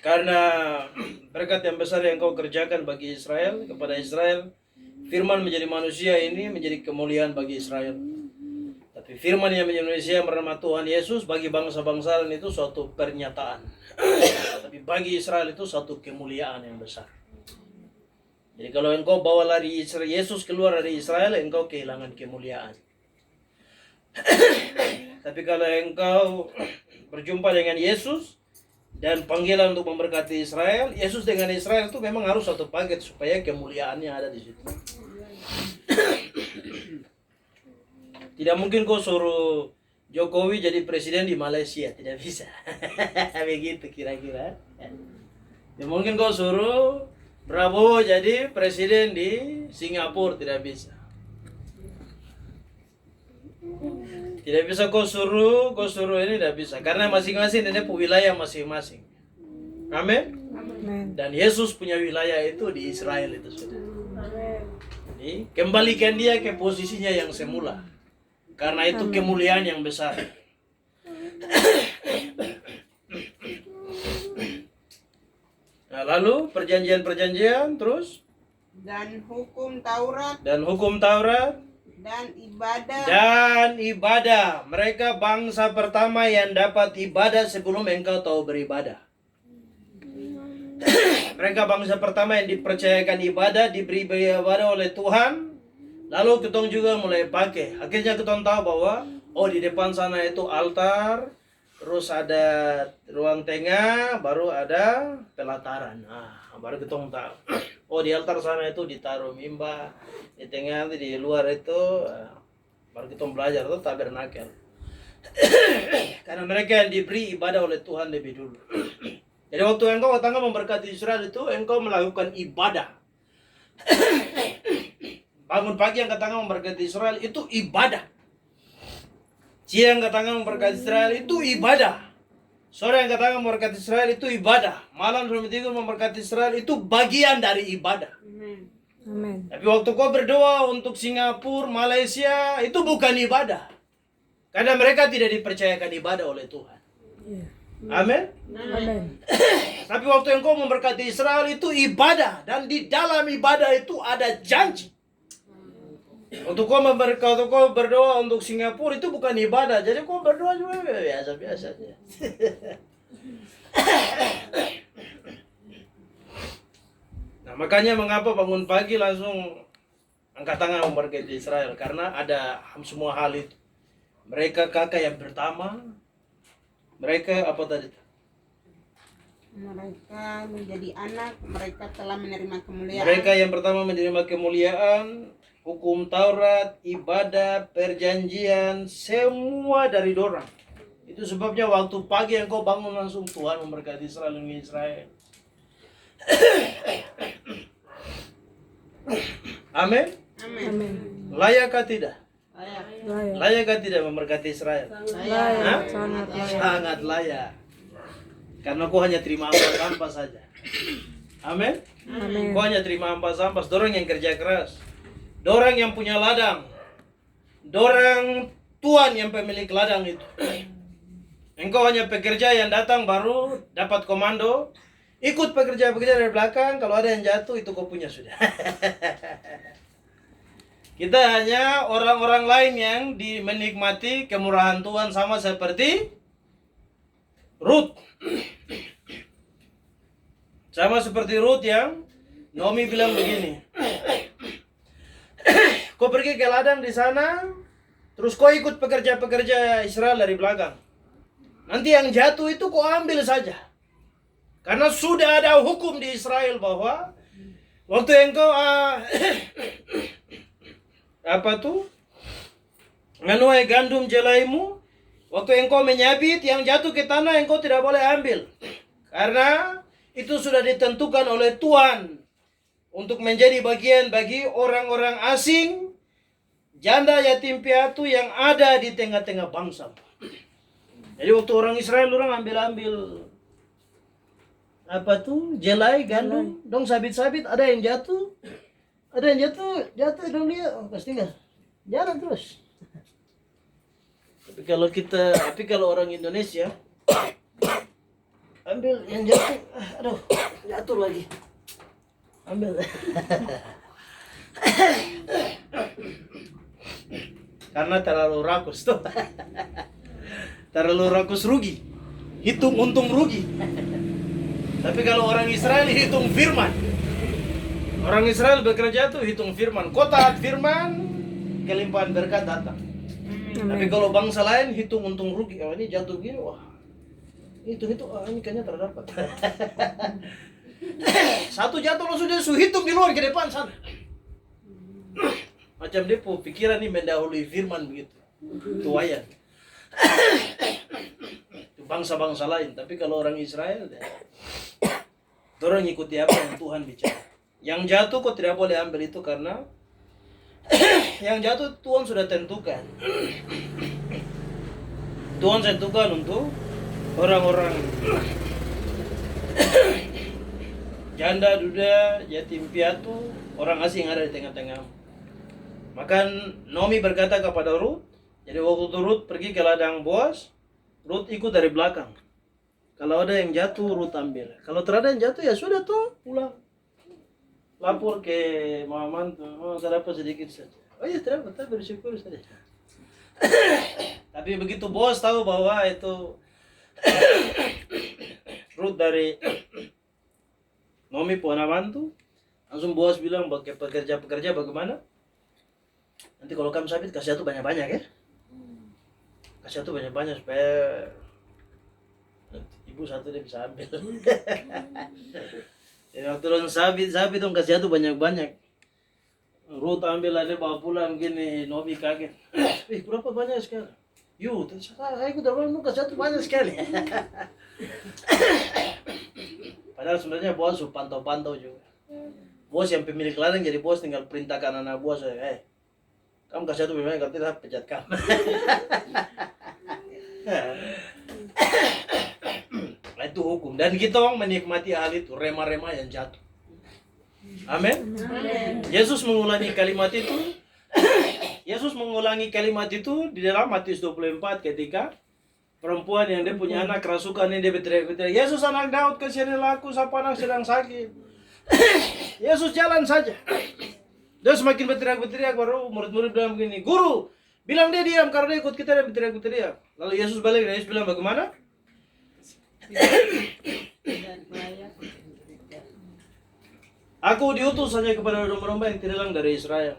Karena berkat yang besar yang kau kerjakan bagi Israel, kepada Israel, firman menjadi manusia ini menjadi kemuliaan bagi Israel. Tapi firman yang menjadi manusia bernama Tuhan Yesus bagi bangsa-bangsa itu suatu pernyataan. Tapi bagi Israel itu suatu kemuliaan yang besar. Jadi kalau engkau bawa lari Yesus keluar dari Israel, engkau kehilangan kemuliaan. Tapi kalau engkau berjumpa dengan Yesus dan panggilan untuk memberkati Israel, Yesus dengan Israel itu memang harus satu paket supaya kemuliaannya ada di situ. Tidak mungkin kau suruh Jokowi jadi presiden di Malaysia, tidak bisa. Begitu kira-kira. Tidak mungkin kau suruh Prabowo jadi presiden di Singapura, tidak bisa. Tidak bisa kau suruh ini tidak bisa. Karena masing-masing ada wilayah masing-masing. Amin. Amin. Dan Yesus punya wilayah itu di Israel itu sudah. Jadi kembalikan dia ke posisinya yang semula. Karena itu kemuliaan yang besar. Nah, lalu perjanjian-perjanjian terus dan hukum Taurat dan hukum Taurat dan ibadah dan ibadah. Mereka bangsa pertama yang dapat ibadah sebelum engkau tahu beribadah. Mereka bangsa pertama yang dipercayakan ibadah, diberi ibadah oleh Tuhan. Lalu kita juga mulai pakai. Akhirnya kita tahu bahwa di depan sana itu altar, terus ada ruang tengah, baru ada pelataran. Nah, baru kita tahu. Di altar sana itu ditaruh mimbar, di tengah nanti di luar itu baru kita belajar itu tabernakel. Karena mereka yang diberi ibadah oleh Tuhan lebih dulu. Jadi waktu engkau datang memberkati Israel itu, engkau melakukan ibadah. Bangun pagi yang datang memberkati Israel itu ibadah. Siang datang memberkati Israel itu ibadah. Sore yang datang memberkati Israel itu ibadah. Malam sebelum tidur memberkati Israel itu bagian dari ibadah. Amin. Tapi waktu kau berdoa untuk Singapura, Malaysia, itu bukan ibadah. Karena mereka tidak dipercayakan ibadah oleh Tuhan. Iya. Amin. Amin. Tapi waktu engkau memberkati Israel itu ibadah. Dan di dalam ibadah itu ada janji. Untuk kau berdoa untuk Singapura itu bukan ibadah. Jadi kau berdoa juga biasa-biasa aja. Nah, makanya mengapa bangun pagi langsung angkat tangan memberkati Israel. Karena ada semua hal itu. Mereka kakak yang pertama. Mereka apa tadi? mereka menjadi anak, mereka telah menerima kemuliaan. Mereka yang pertama menerima kemuliaan, hukum Taurat, ibadah, perjanjian, semua dari dorang. Itu sebabnya waktu pagi engkau bangun langsung Tuhan memberkati Israel dan Israel. Amin. Amin. Amin. Layakkah tidak? Layak. Layak. Layakkah tidak memberkati Israel? Layak. Hah? Sangat layak. Sangat layak. Karena kau hanya terima ampas-ampas saja. Amin. Amin. Kau hanya terima ampas-ampas. Dorang yang kerja keras. Dorang yang punya ladang. Dorang Tuhan yang pemilik ladang itu. Engkau hanya pekerja yang datang baru dapat komando. Ikut pekerja-pekerja dari belakang. Kalau ada yang jatuh itu kau punya sudah. Kita hanya orang-orang lain yang menikmati kemurahan Tuhan sama seperti Ruth. Sama seperti Ruth yang Naomi bilang begini. Kau pergi ke ladang di sana, terus kau ikut pekerja-pekerja Israel dari belakang. Nanti yang jatuh itu kau ambil saja. Karena sudah ada hukum di Israel bahwa waktu engkau menuai gandum jelaimu, waktu engkau menyabit yang jatuh ke tanah engkau tidak boleh ambil. Karena itu sudah ditentukan oleh Tuhan untuk menjadi bagian bagi orang-orang asing, janda yatim piatu yang ada di tengah-tengah bangsa. Jadi waktu orang Israel orang ambil jelai gandum, dong sabit-sabit, ada yang jatuh, dong dia pasti enggak jalan terus. Tapi kalau orang Indonesia ambil yang jatuh, jatuh lagi, ambil. Karena terlalu rakus tuh. Terlalu rakus rugi, hitung untung rugi. Tapi kalau orang Israel hitung firman. Orang Israel bekerja tuh hitung firman. Kau taat firman, kelimpahan berkat datang. Tapi kalau bangsa lain hitung untung rugi. Oh ini jatuh gini, wah. Ini kayaknya terdapat. Satu jatuh langsung dia hitung di luar ke depan sana. Macam dia pikiran ini mendahului firman begitu. Tuayan. Itu bangsa-bangsa lain. Tapi kalau orang Israel, orang ikuti apa yang Tuhan bicara. Yang jatuh kok tidak boleh ambil itu karena yang jatuh Tuhan sudah tentukan. Tuhan tentukan untuk orang-orang janda, duda, yatim piatu, orang asing ada di tengah-tengah. Maka Naomi berkata kepada Ruth, jadi waktu itu Ruth pergi ke ladang Boaz, Ruth ikut dari belakang. Kalau ada yang jatuh, Ruth ambil. Kalau terada yang jatuh, ya sudah tuh, pulang. Lapor ke mama mantu, oh saya dapat sedikit saja. Oh iya, tidak apa, bersyukur saja. Tapi begitu Boaz tahu bahwa itu Ruth dari Naomi puana mantu, langsung Boaz bilang bagi pekerja-pekerja bagaimana? Nanti kalau kamu sabit kasih satu banyak-banyak ya. Kasih satu banyak-banyak supaya ibu satu dia bisa ambil. Jadi waktu orang sabit dong kasih satu banyak-banyak. Ruth ambil ada bawa pulang gini, Naomi kaget. Berapa banyak sekali? Yuk, saya ikut dalam kasih satu banyak sekali. Padahal sebenarnya Boaz pantau-pantau juga. Bos yang pemilik ladang jadi bos tinggal perintahkan anak buah saya, kamu kasih satu banyak, kalau tidak pecat kamu. Itu hukum, dan kita orang menikmati hal itu, rema-rema yang jatuh. Amin. Yesus mengulangi kalimat itu. Yesus mengulangi kalimat itu di dalam Matius 24 ketika perempuan yang dia punya anak kerasukan ini dia berteriak-teriak, Yesus anak Daud kasianilah aku, siapa anak sedang sakit. Yesus jalan saja. Dia semakin berteriak-berteriak, baru murid-murid bilang begini, Guru, bilang dia diam karena dia ikut kita dan berteriak-berteriak. Lalu Yesus balik dan Yesus bilang bagaimana? Aku diutus hanya kepada domba-domba yang terhilang dari Israel.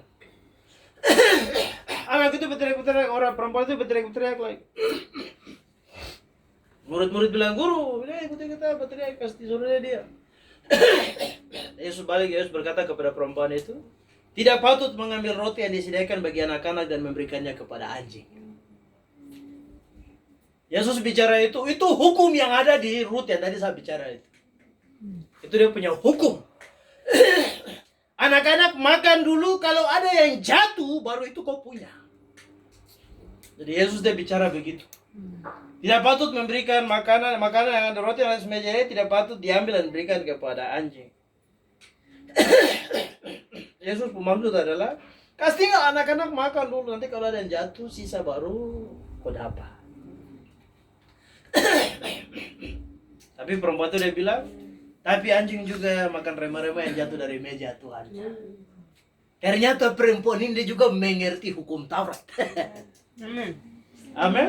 Anak itu berteriak-berteriak, orang perempuan itu berteriak-berteriak lagi. Murid-murid bilang, Guru, dia ikuti kita berteriak, kasih suruh dia. Yesus balik, Yesus berkata kepada perempuan itu, tidak patut mengambil roti yang disediakan bagi anak-anak dan memberikannya kepada anjing. Yesus bicara itu hukum yang ada di Rut yang tadi saya bicara itu. Itu dia punya hukum. Anak-anak makan dulu, kalau ada yang jatuh baru itu kau punya. Jadi Yesus dia bicara begitu. Tidak patut memberikan makanan yang ada roti yang semeja tidak patut diambil dan diberikan kepada anjing. Yesus bermaksud adalah kasih anak-anak makan dulu, nanti kalau ada yang jatuh sisa baru kau dapat. Tapi perempuan itu dia bilang, tapi anjing juga makan rema-rema yang jatuh dari meja Tuhan. Ternyata perempuan ini dia juga mengerti hukum Taurat. Amin.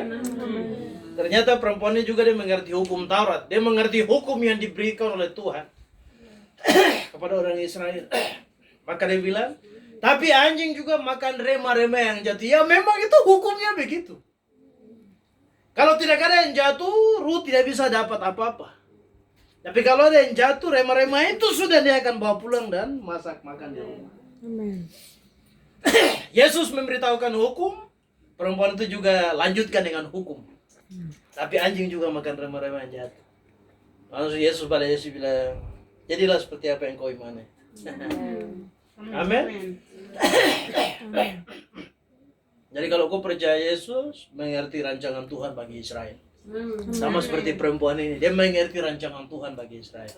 Ternyata perempuan ini juga dia mengerti hukum Taurat. Dia mengerti hukum yang diberikan oleh Tuhan kepada orang Israel. Maka dia bilang, tapi anjing juga makan rema-rema yang jatuh. Ya memang itu hukumnya begitu. Kalau tidak ada yang jatuh, Ruth tidak bisa dapat apa-apa. Tapi kalau ada yang jatuh, rema-rema itu sudah dia akan bawa pulang dan masak makan di rumah. Amen. Yesus memberitahukan hukum, perempuan itu juga lanjutkan dengan hukum. Tapi anjing juga makan rema-rema yang jatuh. Lalu Yesus pada Yesus bilang, jadilah seperti apa yang kau imani. Amin. Jadi kalau kau percaya Yesus, mengerti rancangan Tuhan bagi Israel. Sama seperti perempuan ini, dia mengerti rancangan Tuhan bagi Israel.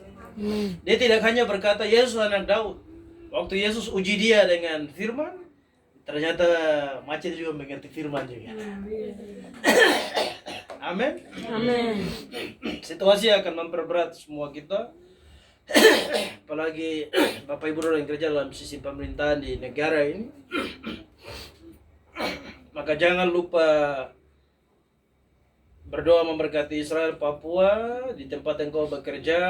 Dia tidak hanya berkata Yesus anak Daud. Waktu Yesus uji dia dengan firman, ternyata macan juga mengerti firman juga. Amin. Amin. Situasi akan memperberat semua kita. Apalagi Bapak Ibu yang kerja dalam sistem pemerintahan di negara ini. Maka jangan lupa berdoa memberkati Israel, Papua, di tempat yang kau bekerja.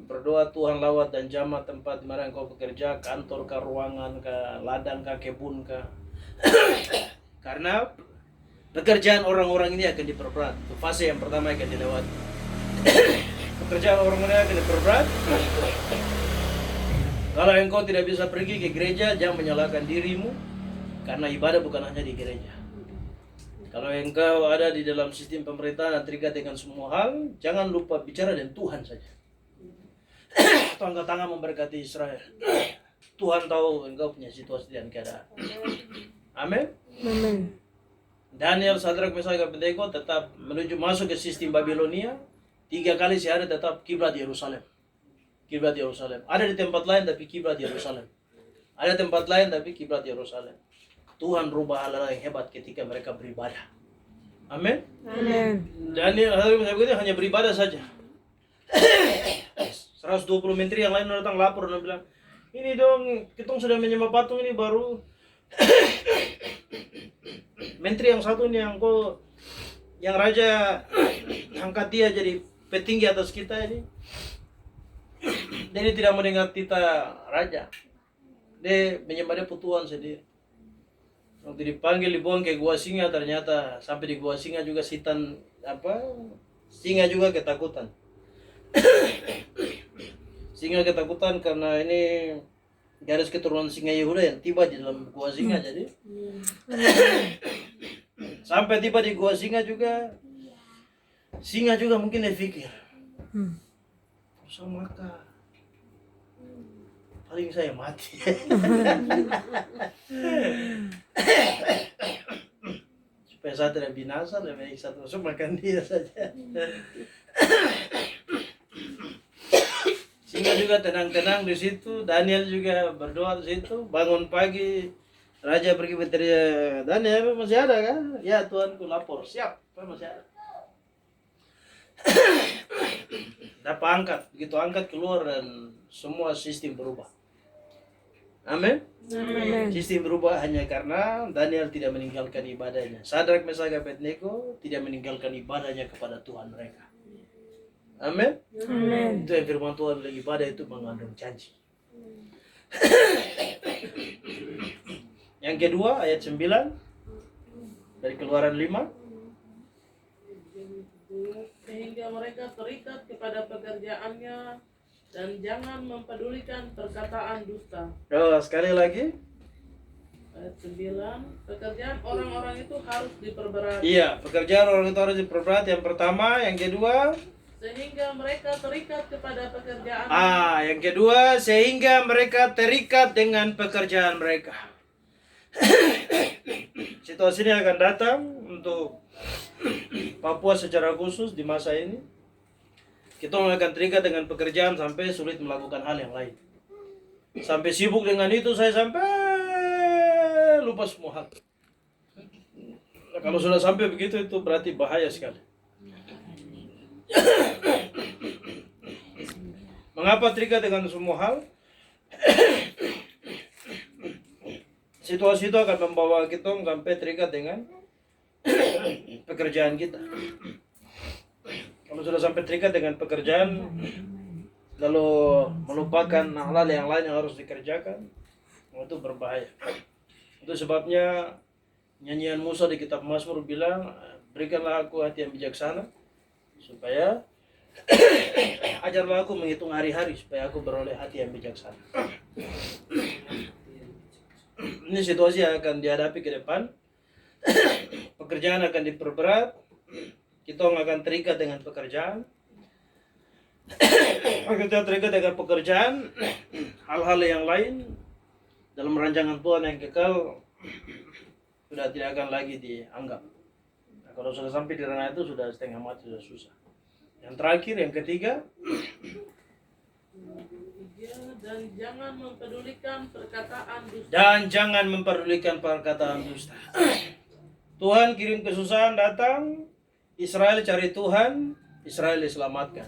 Berdoa Tuhan lawat dan jamah tempat di mana kau bekerja, kantor kah, ruangan kah, ladang kah, kebun kah. Karena pekerjaan orang-orang ini akan diperberat. Itu fase yang pertama akan dilewati. Pekerjaan orang-orang akan diperberat. Kalau engkau tidak bisa pergi ke gereja, jangan menyalahkan dirimu, karena ibadah bukan hanya di gereja. Kalau engkau ada di dalam sistem pemerintahan dan terikat dengan semua hal, jangan lupa bicara dengan Tuhan saja. Tuhan angkat tangan memberkati Israel. Tuhan tahu engkau punya situasi dan keadaan. Amin. Amin. Daniel, Sadrak, Mesak, Abednego tetap menuju masuk ke sistem Babilonia. 3 kali sehari tetap kiblat Yerusalem. kiblat Yerusalem. Ada di tempat lain tapi kiblat Yerusalem. Ada tempat lain tapi kiblat Yerusalem. Tuhan rubah hal yang hebat ketika mereka beribadah. Amin. Amin. Dan ini hanya beribadah saja. 120 menteri yang lain datang lapor dan bilang, ini dong, kita sudah menyembah patung ini baru. Menteri yang satu ini yang raja angkat dia jadi petinggi atas kita ini. Dia tidak mendengar titah raja. Dia menyembah dia putuan sendiri. Waktu dipanggil dibuang ke gua singa, ternyata sampai di gua singa juga singa juga ketakutan. Singa ketakutan karena ini garis keturunan singa Yehuda yang tiba di dalam gua singa. Jadi sampai tiba di gua singa juga mungkin dia pikir, maka paling saya mati. Supaya saya tidak binasa, lebih baik saya terus makan dia saja. Singa juga tenang-tenang di situ. Daniel juga berdoa di situ. Bangun pagi, raja pergi berteriak, Daniel masih ada kan? Ya Tuanku lapor, siap, masih ada. Dapat angkat, begitu angkat keluar dan semua sistem berubah. Amin. Amin. Sistem berubah hanya karena Daniel tidak meninggalkan ibadahnya. Sadrak, Mesak, Abednego tidak meninggalkan ibadahnya kepada Tuhan mereka. Amin. Amin. Itu yang firman Tuhan, ibadah itu mengandung janji. Yang kedua ayat 9 dari Keluaran 5. Sehingga mereka terikat kepada pekerjaannya dan jangan mempedulikan perkataan dusta. Oh, sekali lagi. Ayat 9, pekerjaan orang-orang itu harus diperberat. Iya, pekerjaan orang itu harus diperberat. Yang pertama, yang kedua. Sehingga mereka terikat kepada pekerjaan. Yang kedua, sehingga mereka terikat dengan pekerjaan mereka. Situasi ini akan datang untuk Papua secara khusus di masa ini. Kita akan terikat dengan pekerjaan sampai sulit melakukan hal yang lain. Sampai sibuk dengan itu, saya sampai lupa semua hal. Nah, kalau sudah sampai begitu, itu berarti bahaya sekali. Mengapa terikat dengan semua hal? Situasi itu akan membawa kita sampai terikat dengan pekerjaan kita. Kalau sudah sampai terikat dengan pekerjaan, lalu melupakan hal-hal yang lain yang harus dikerjakan, itu berbahaya. Itu sebabnya nyanyian Musa di kitab Mazmur bilang, berikanlah aku hati yang bijaksana, supaya ajarlah aku menghitung hari-hari, supaya aku beroleh hati yang bijaksana. Ini situasi yang akan dihadapi ke depan. Pekerjaan akan diperberat. Kita akan terikat dengan pekerjaan. Kita terikat dengan pekerjaan. Hal-hal yang lain dalam rancangan Tuhan yang kekal sudah tidak akan lagi dianggap. Nah, kalau sudah sampai di ranah itu sudah setengah mati, sudah susah. Yang terakhir, yang ketiga, dan jangan mempedulikan perkataan dusta. Dan jangan mempedulikan perkataan dusta. Tuhan kirim kesusahan datang, Israel cari Tuhan, Israel diselamatkan.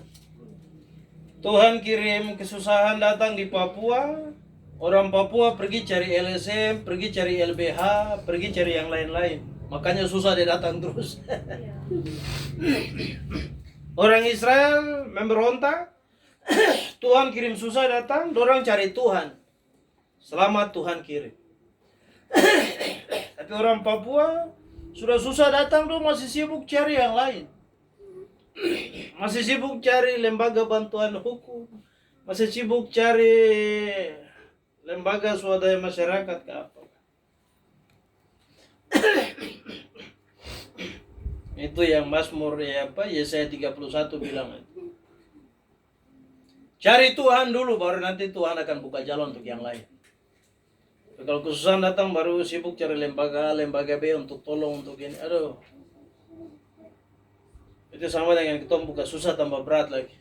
Tuhan kirim kesusahan datang di Papua, orang Papua pergi cari LSM, pergi cari LBH, pergi cari yang lain-lain. Makanya susah dia datang terus. Orang Israel memberontak, Tuhan kirim susah datang, dorang cari Tuhan. Selamat Tuhan kirim. Tapi orang Papua sudah susah datang, tuh masih sibuk cari yang lain. Masih sibuk cari lembaga bantuan hukum. Masih sibuk cari lembaga swadaya masyarakat ke apa. Itu yang Mazmur Yesaya 31 bilang. Cari Tuhan dulu, baru nanti Tuhan akan buka jalan untuk yang lain. Kalau kesusahan datang baru sibuk cari lembaga B untuk tolong untuk ini. Aduh. Itu sama dengan kita buka susah tambah berat lagi.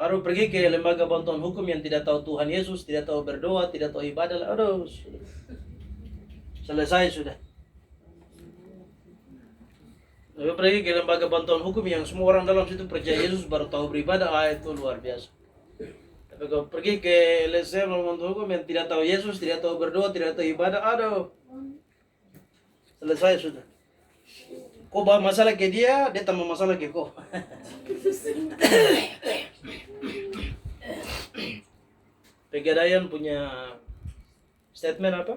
baru pergi ke lembaga bantuan hukum yang tidak tahu Tuhan Yesus, tidak tahu berdoa, tidak tahu ibadah. Aduh, selesai sudah. Lalu pergi ke lembaga bantuan hukum yang semua orang dalam situ percaya Yesus baru tahu beribadah, itu luar biasa. Tapi kalau pergi ke LSM bantuan hukum yang tidak tahu Yesus, tidak tahu berdoa, tidak tahu ibadah, aduh, selesai sudah. Kau bawa masalah ke dia tambah masalah ke kau. Pegadaian punya statement apa?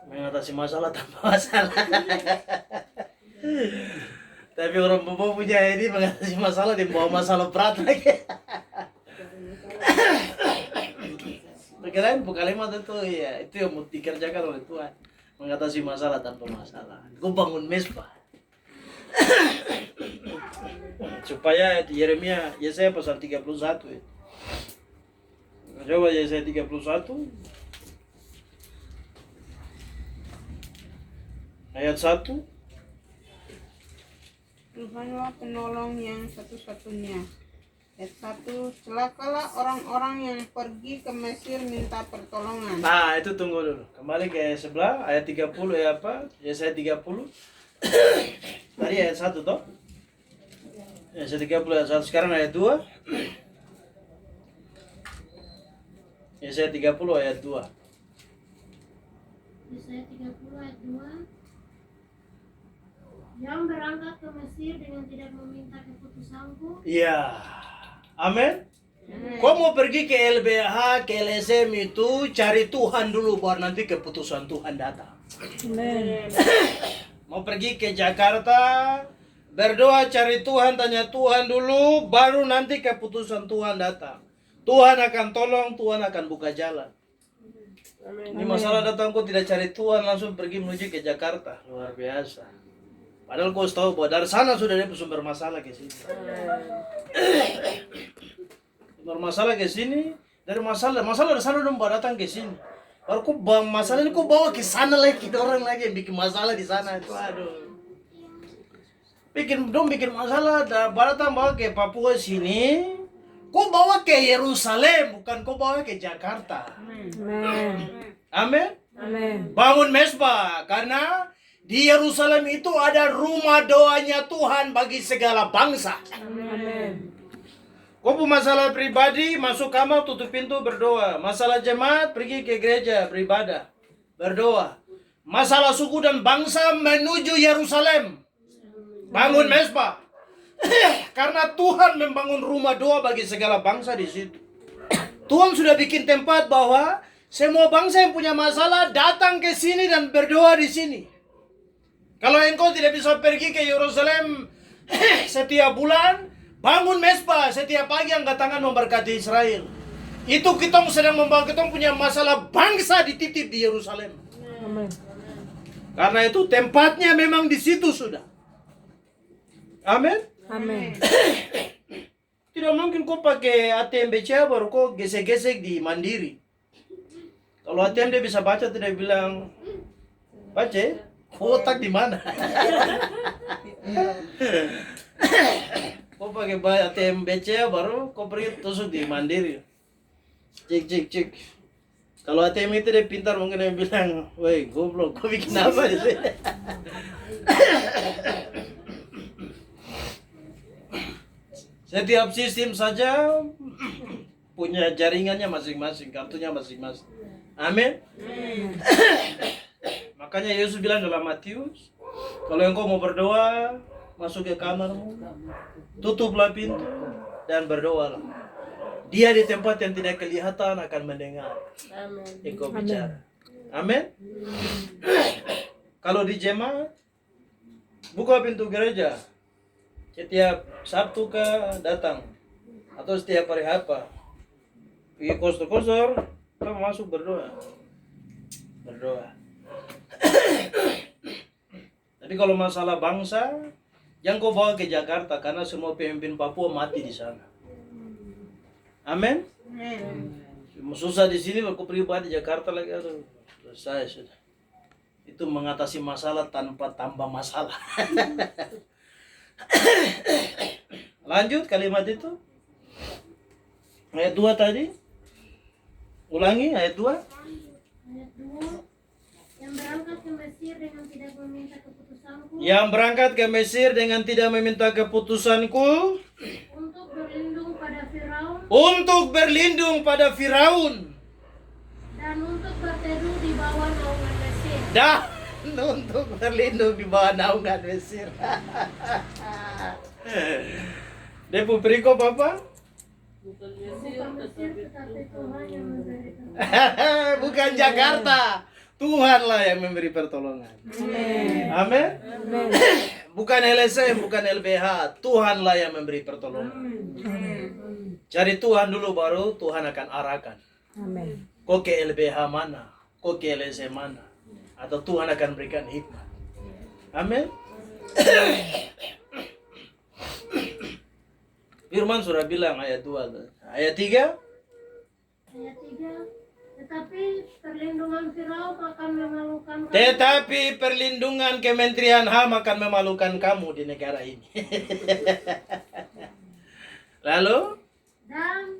Mengatasi masalah tanpa masalah. Tapi orang Bobo punya ini mengatasi masalah dia bawa masalah berat lagi. Pegadaian kalimat itu ya itu yang mau dikerjakan oleh Tuhan. Mengatasi masalah tanpa masalah. Gue bangun mesbah. Supaya Yeremia, Yesaya pasal 31 itu. Coba Yesaya 31 ayat 1. Tuhanlah penolong yang satu-satunya. Ayat 1, celakalah orang-orang yang pergi ke Mesir minta pertolongan. Nah, itu tunggu dulu. Kembali ke sebelah ayat 30 ya apa? Yesaya 30. Tadi ayat 1 toh? Yesaya 30 ayat 1, sekarang ayat 2. Yesaya 30 ayat 2. Yesaya 30 ayat 2. Yang berangkat ke Mesir dengan tidak meminta keputusanku. Iya. Amin. Kau mau pergi ke LBH, ke LSM itu cari Tuhan dulu baru nanti keputusan Tuhan datang. Amen. Mau pergi ke Jakarta, berdoa cari Tuhan, tanya Tuhan dulu, baru nanti keputusan Tuhan datang. Tuhan akan tolong, Tuhan akan buka jalan. Ini masalah datang kau tidak cari Tuhan, langsung pergi menuju ke Jakarta. Luar biasa. Padahal kau tahu bahwa dari sana sudah ada sumber masalah ke sini. Sumber masalah ke sini, dari masalah dari sana udah datang ke sini. Baru kau bawa masalah ini kau bawa ke sana lagi, orang lagi yang bikin masalah di sana itu, aduh. Bikin masalah, datang bawa ke Papua sini, kau bawa ke Yerusalem, bukan kau bawa ke Jakarta. Amen. Amin. Amen. Bangun mesbah karena di Yerusalem itu ada rumah doanya Tuhan bagi segala bangsa. Amen. Kau punya masalah pribadi, masuk kamar, tutup pintu, berdoa. Masalah jemaat, pergi ke gereja, beribadah, berdoa. Masalah suku dan bangsa menuju Yerusalem. Bangun mesbah. Karena Tuhan membangun rumah doa bagi segala bangsa di situ. Tuhan sudah bikin tempat bahwa semua bangsa yang punya masalah datang ke sini dan berdoa di sini. Kalau engkau tidak bisa pergi ke Yerusalem setiap bulan, bangun mesbah setiap pagi angkat tangan memberkati Israel. Itu kita sedang membawa kita punya masalah bangsa dititip di Yerusalem. Amen. Karena itu tempatnya memang di situ sudah. Amin. Amen. Tidak mungkin kau pakai ATM BCA baru kau gesek-gesek di Mandiri. Kalau ATM dia bisa baca tidak bilang baca. Kotak di mana? Kau pakai ATM BCA baru kau pergi tusuk di Mandiri. Cek. Kalau ATM itu dia pintar mungkin dia bilang, woi goblok, kau bikin apa di sini? Setiap sistem saja punya jaringannya masing-masing, kartunya masing-masing. Amin. Makanya Yesus bilang dalam Matius, kalau engkau mau berdoa, masuk ke kamarmu, tutuplah pintu dan berdoalah. Dia di tempat yang tidak kelihatan akan mendengar engkau bicara. Amin. Kalau di jemaat, buka pintu gereja. Setiap Sabtu datang atau setiap hari apa? Pergi kosor-kosor, kita masuk berdoa. Tapi kalau masalah bangsa, yang kau bawa ke Jakarta karena semua pemimpin Papua mati di sana. Amin. Susah di sini, aku pribadi Jakarta lagi, aduh, selesai sudah. Itu mengatasi masalah tanpa tambah masalah. Lanjut kalimat itu. Ayat 2 tadi. Ulangi ayat 2. Ayat 2. Yang berangkat ke Mesir dengan tidak meminta keputusanku Yang berangkat ke Mesir dengan tidak meminta keputusanku untuk berlindung pada Firaun untuk berlindung pada Firaun dan untuk berteduh di bawah naungan Mesir. dan untuk berlindung di bawah naungan Mesir. Depo perikop apa? Bukan Mesir, Bukan Mesir, tetapi tetapi Tuhan. Tuhan yang memberikan. Bukan Jakarta. Tuhanlah yang memberi pertolongan. Amin. Bukan LSM, bukan LBH. Tuhanlah yang memberi pertolongan. Cari Tuhan dulu baru Tuhan akan arahkan. Amin. Kau ke LBH mana? Kau ke LSM mana? Atau Tuhan akan berikan hikmat. Amin. Firman sudah bilang ayat 2. Ayat 3. Ayat 3. Tetapi perlindungan Firaun akan memalukan kamu. Tetapi perlindungan Kementerian HAM akan memalukan kamu di negara ini. Lalu? Dan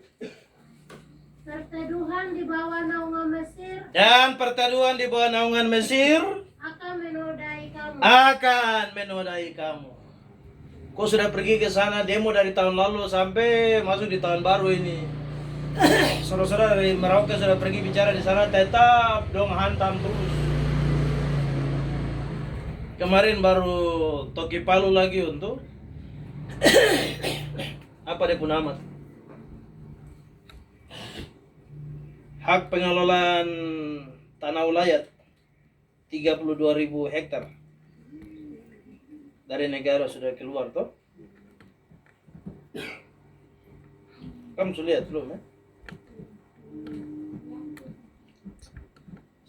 perteduhan di bawah naungan Mesir Dan perteduhan di bawah naungan Mesir akan menodai kamu. akan menodai kamu. Kau sudah pergi ke sana demo dari tahun lalu sampai masuk di tahun baru ini. Saudara-saudara dari Merauke sudah pergi bicara di sana, tetap dong hantam terus. Kemarin baru Toki Palu lagi untuk apa dia pun amat. Hak pengelolaan tanah ulayat 32.000 hektar dari negara sudah keluar toh. Kamu sudah lihat belum ya?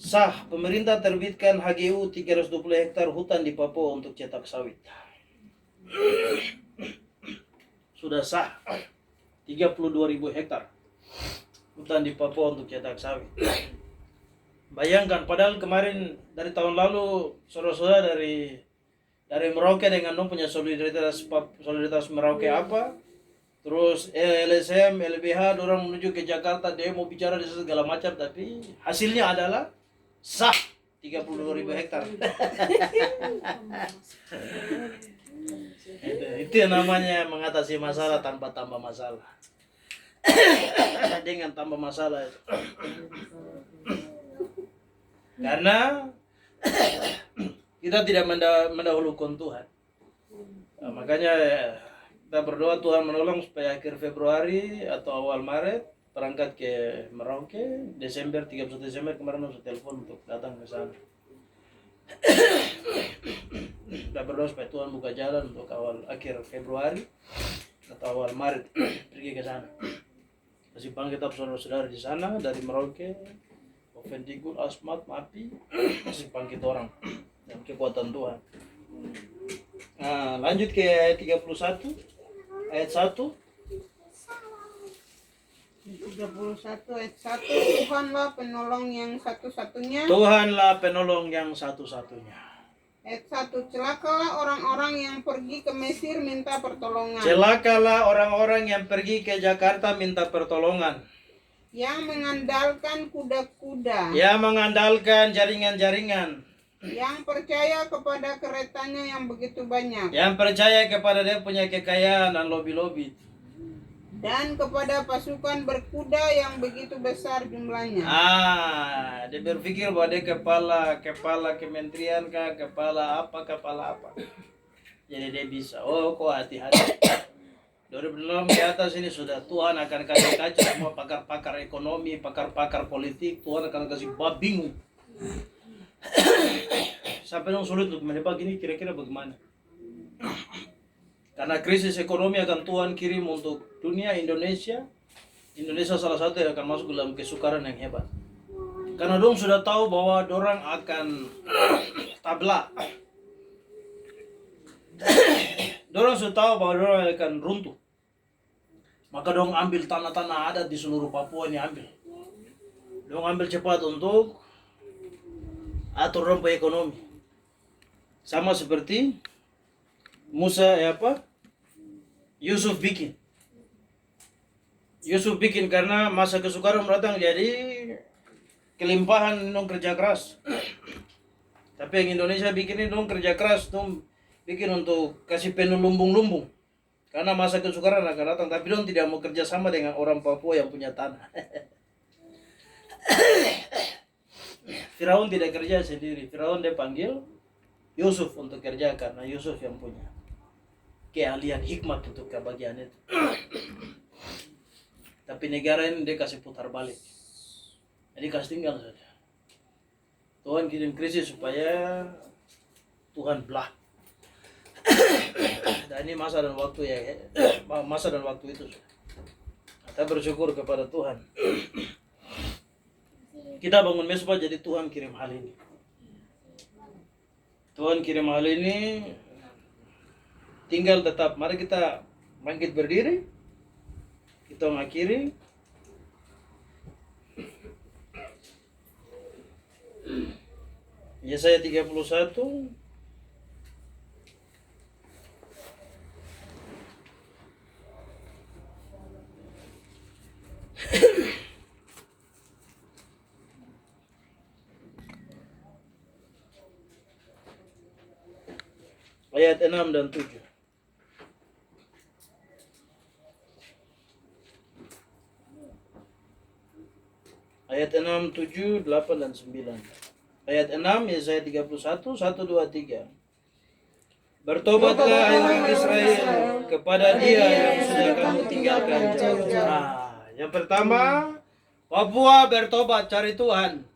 Sah, pemerintah terbitkan HGU 320 hektar hutan di Papua untuk cetak sawit. Sudah sah 32.000 hektar hutan di Papua untuk cetak sawit. Bayangkan, padahal kemarin dari tahun lalu saudara-saudara dari Merauke dengan dong punya solidaritas Merauke apa? Terus LSM, LBH, orang menuju ke Jakarta, demo bicara di segala macam, tapi hasilnya adalah sah 32.000 hektar. Itu yang namanya mengatasi masalah tanpa tambah masalah. Dengan tambah masalah itu. Karena kita tidak mendahulukan Tuhan. Nah, makanya kita berdoa Tuhan menolong supaya akhir Februari atau awal Maret berangkat ke Merauke. Desember 31 Desember kemarin saya telepon untuk datang ke sana. Kita berdoa supaya Tuhan buka jalan untuk akhir Februari atau awal Maret pergi ke sana. Masih panggil kita saudara-saudara di sana dari Merauke, Ovendigul, Asmat, Mapi, masih panggil orang dan kekuatan Tuhan. Nah, lanjut ke ayat 31 ayat 1. 31 ayat 1. Tuhanlah penolong yang satu-satunya. Tuhanlah penolong yang satu-satunya. Ayat 1. Celakalah orang-orang yang pergi ke Mesir minta pertolongan. Celakalah orang-orang yang pergi ke Jakarta minta pertolongan. Yang mengandalkan kuda-kuda. Yang mengandalkan jaringan-jaringan. Yang percaya kepada keretanya yang begitu banyak. Yang percaya kepada dia punya kekayaan dan lobi-lobi. Dan kepada pasukan berkuda yang begitu besar jumlahnya. Dia berpikir bahwa dia kepala kementerian kah, kepala apa. Jadi dia bisa. Oh, kok hati-hati. 2006 di atas ini sudah Tuhan akan kasih kacau semua pakar-pakar ekonomi, pakar-pakar politik. Tuhan akan kasih bingung. Sampai dong sulit untuk menebak ini kira-kira bagaimana. Karena krisis ekonomi akan Tuhan kirim untuk dunia Indonesia. Indonesia salah satu yang akan masuk dalam kesukaran yang hebat. Karena dong sudah tahu bahwa dorang akan tabla. Dorang sudah tahu bahwa dorang akan runtuh. Maka dong ambil tanah-tanah adat di seluruh Papua ini ambil. Dong ambil cepat untuk atur dong ekonomi. Sama seperti Musa Yusuf bikin. Yusuf bikin karena masa kesukaran datang, jadi kelimpahan dong kerja keras. Tapi yang Indonesia bikin ini dong kerja keras, dong bikin untuk kasih penuh lumbung-lumbung. Karena masa kesukaran akan datang, tapi dong tidak mau kerja sama dengan orang Papua yang punya tanah. Firaun tidak kerja sendiri. Firaun dia panggil Yusuf untuk kerja karena Yusuf yang punya keahlian hikmat untuk kebagian itu. Tapi negara ini dia kasih putar balik. Jadi kasih tinggal saja. Tuhan kirim krisis supaya Tuhan belah. Dan ini masa dan waktu ya, masa dan waktu itu. Kita bersyukur kepada Tuhan. Kita bangun mesbah, jadi Tuhan kirim hal ini. Tuhan kirim hal ini. Tinggal tetap, mari kita bangkit berdiri. Kita mengakhiri. Yesaya 31. Ayat 6 dan 7. Ayat 6, 7, 8, dan 9. Ayat 6, Yesaya 31, 1, 2, 3. Bertobatlah hai orang Israel kepada Dia yang sudah kamu tinggalkan jauh. Nah, yang pertama, Papua bertobat cari Tuhan.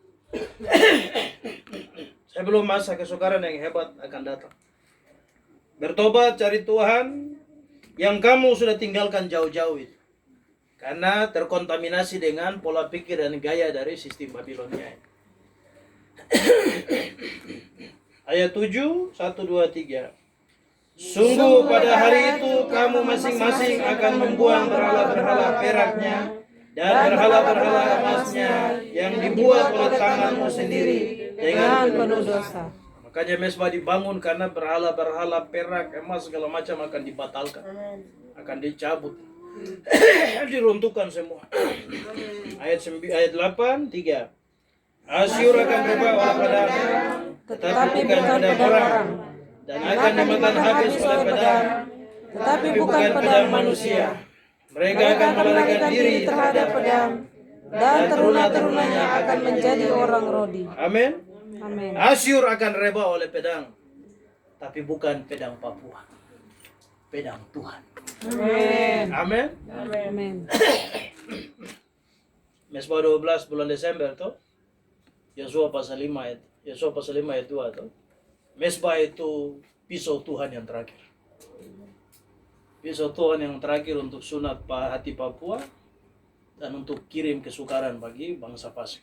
Sebelum masa kesukaran yang hebat akan datang. Bertobat cari Tuhan yang kamu sudah tinggalkan jauh-jauh itu. Karena terkontaminasi dengan pola pikir dan gaya dari sistem Babilonia. Ayat 7, 1, 2, 3. Sungguh pada hari itu kamu masing-masing akan membuang berhala-berhala peraknya dan berhala-berhala emasnya yang dibuat oleh tanganmu sendiri dengan penuh dosa. Makanya mesbah dibangun karena berhala-berhala perak, emas, segala macam akan dibatalkan. Akan dicabut. Diruntuhkan semua. Ayat 8, 3. Asyur akan berbawa oleh pedang, tetapi bukan pedang orang, dan akan dimakan habis oleh pedang, tetapi bukan pedang manusia. Mereka akan melarikan diri terhadap pedang, dan teruna-terunanya akan menjadi orang Rodi. Amin. Amin. Asyur akan reba oleh pedang, tapi bukan pedang Papua, pedang Tuhan. Amin. Amin. Amin. Mesbah 12 bulan Desember tuh. Yosua pasal 5 ayat 2 tuh. Mesbah itu pisau Tuhan yang terakhir. Pisau Tuhan yang terakhir untuk sunat hati Papua dan untuk kirim kesukaran bagi bangsa Pasik.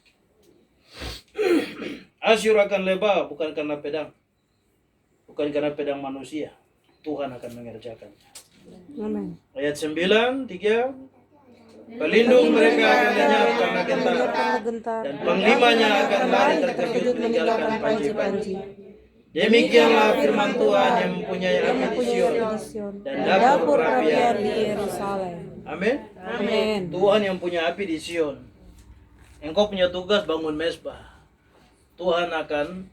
Asyur akan leba bukan karena pedang. Bukan karena pedang manusia. Tuhan akan mengerjakannya. Amin. Ayat 9, 3. Pelindung mereka akan lenyap karena gentar, dan panglimanya akan lari terkejut meninggalkan panji-panji. Demikianlah firman Tuhan yang mempunyai api di Sion dan dapur perapian di Yerusalem. Amin. Amin. Tuhan yang punya api di Sion. Engkau punya tugas bangun mesbah. Tuhan akan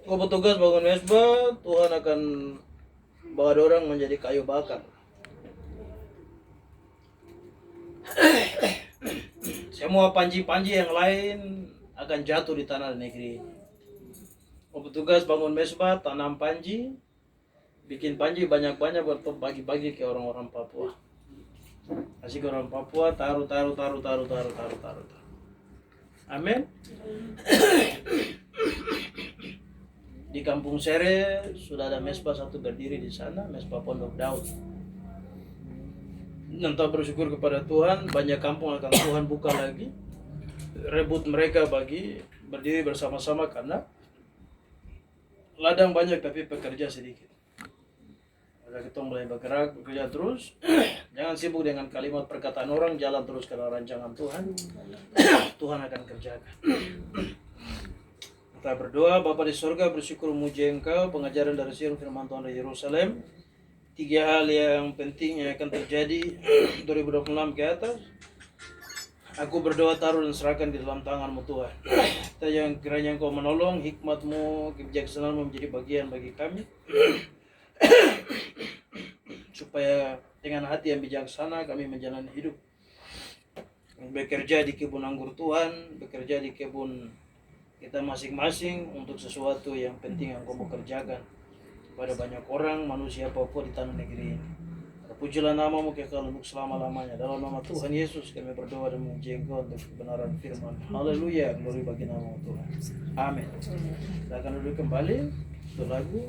engkau bertugas bangun mesbah, Tuhan akan bawa orang menjadi kayu bakar. Semua panji-panji yang lain akan jatuh di tanah negeri ini. Petugas bangun mesbah, tanam panji, bikin panji banyak-banyak buat bagi-bagi ke orang-orang Papua. Kasih ke orang Papua, taruh. Amin. Di Kampung Sere sudah ada mesbah satu berdiri di sana, mesbah Pondok Daud. Nanti bersyukur kepada Tuhan, banyak kampung akan Tuhan buka lagi. Rebut mereka bagi berdiri bersama-sama karena ladang banyak tapi pekerja sedikit. Maka kita mulai bergerak, bekerja terus. Jangan sibuk dengan kalimat perkataan orang, jalan terus karena rancangan Tuhan. Tuhan akan kerjakan. Kita berdoa. Bapa di surga, bersyukur memuji Engkau, pengajaran dari Sion firman Tuhan dari Yerusalem. 3 hal yang penting yang akan terjadi 2026 ke atas. Aku berdoa, taruh dan serahkan di dalam tangan-Mu Tuhan. Kita yang kiranya Engkau menolong, hikmat-Mu, kebijaksanaan-Mu menjadi bagian bagi kami. Supaya dengan hati yang bijaksana kami menjalani hidup. Bekerja di kebun anggur Tuhan, bekerja di kebun kita masing-masing untuk sesuatu yang penting yang Kau mau kerjakan pada banyak orang, manusia Papua di tanah negeri ini. Pujilah nama-Mu kekal untuk selama-lamanya. Dalam nama Tuhan Yesus kami berdoa dan memuji Engkau untuk kebenaran firman. Haleluya, glory bagi nama Tuhan. Amin. Kita akan duduk kembali untuk lagu.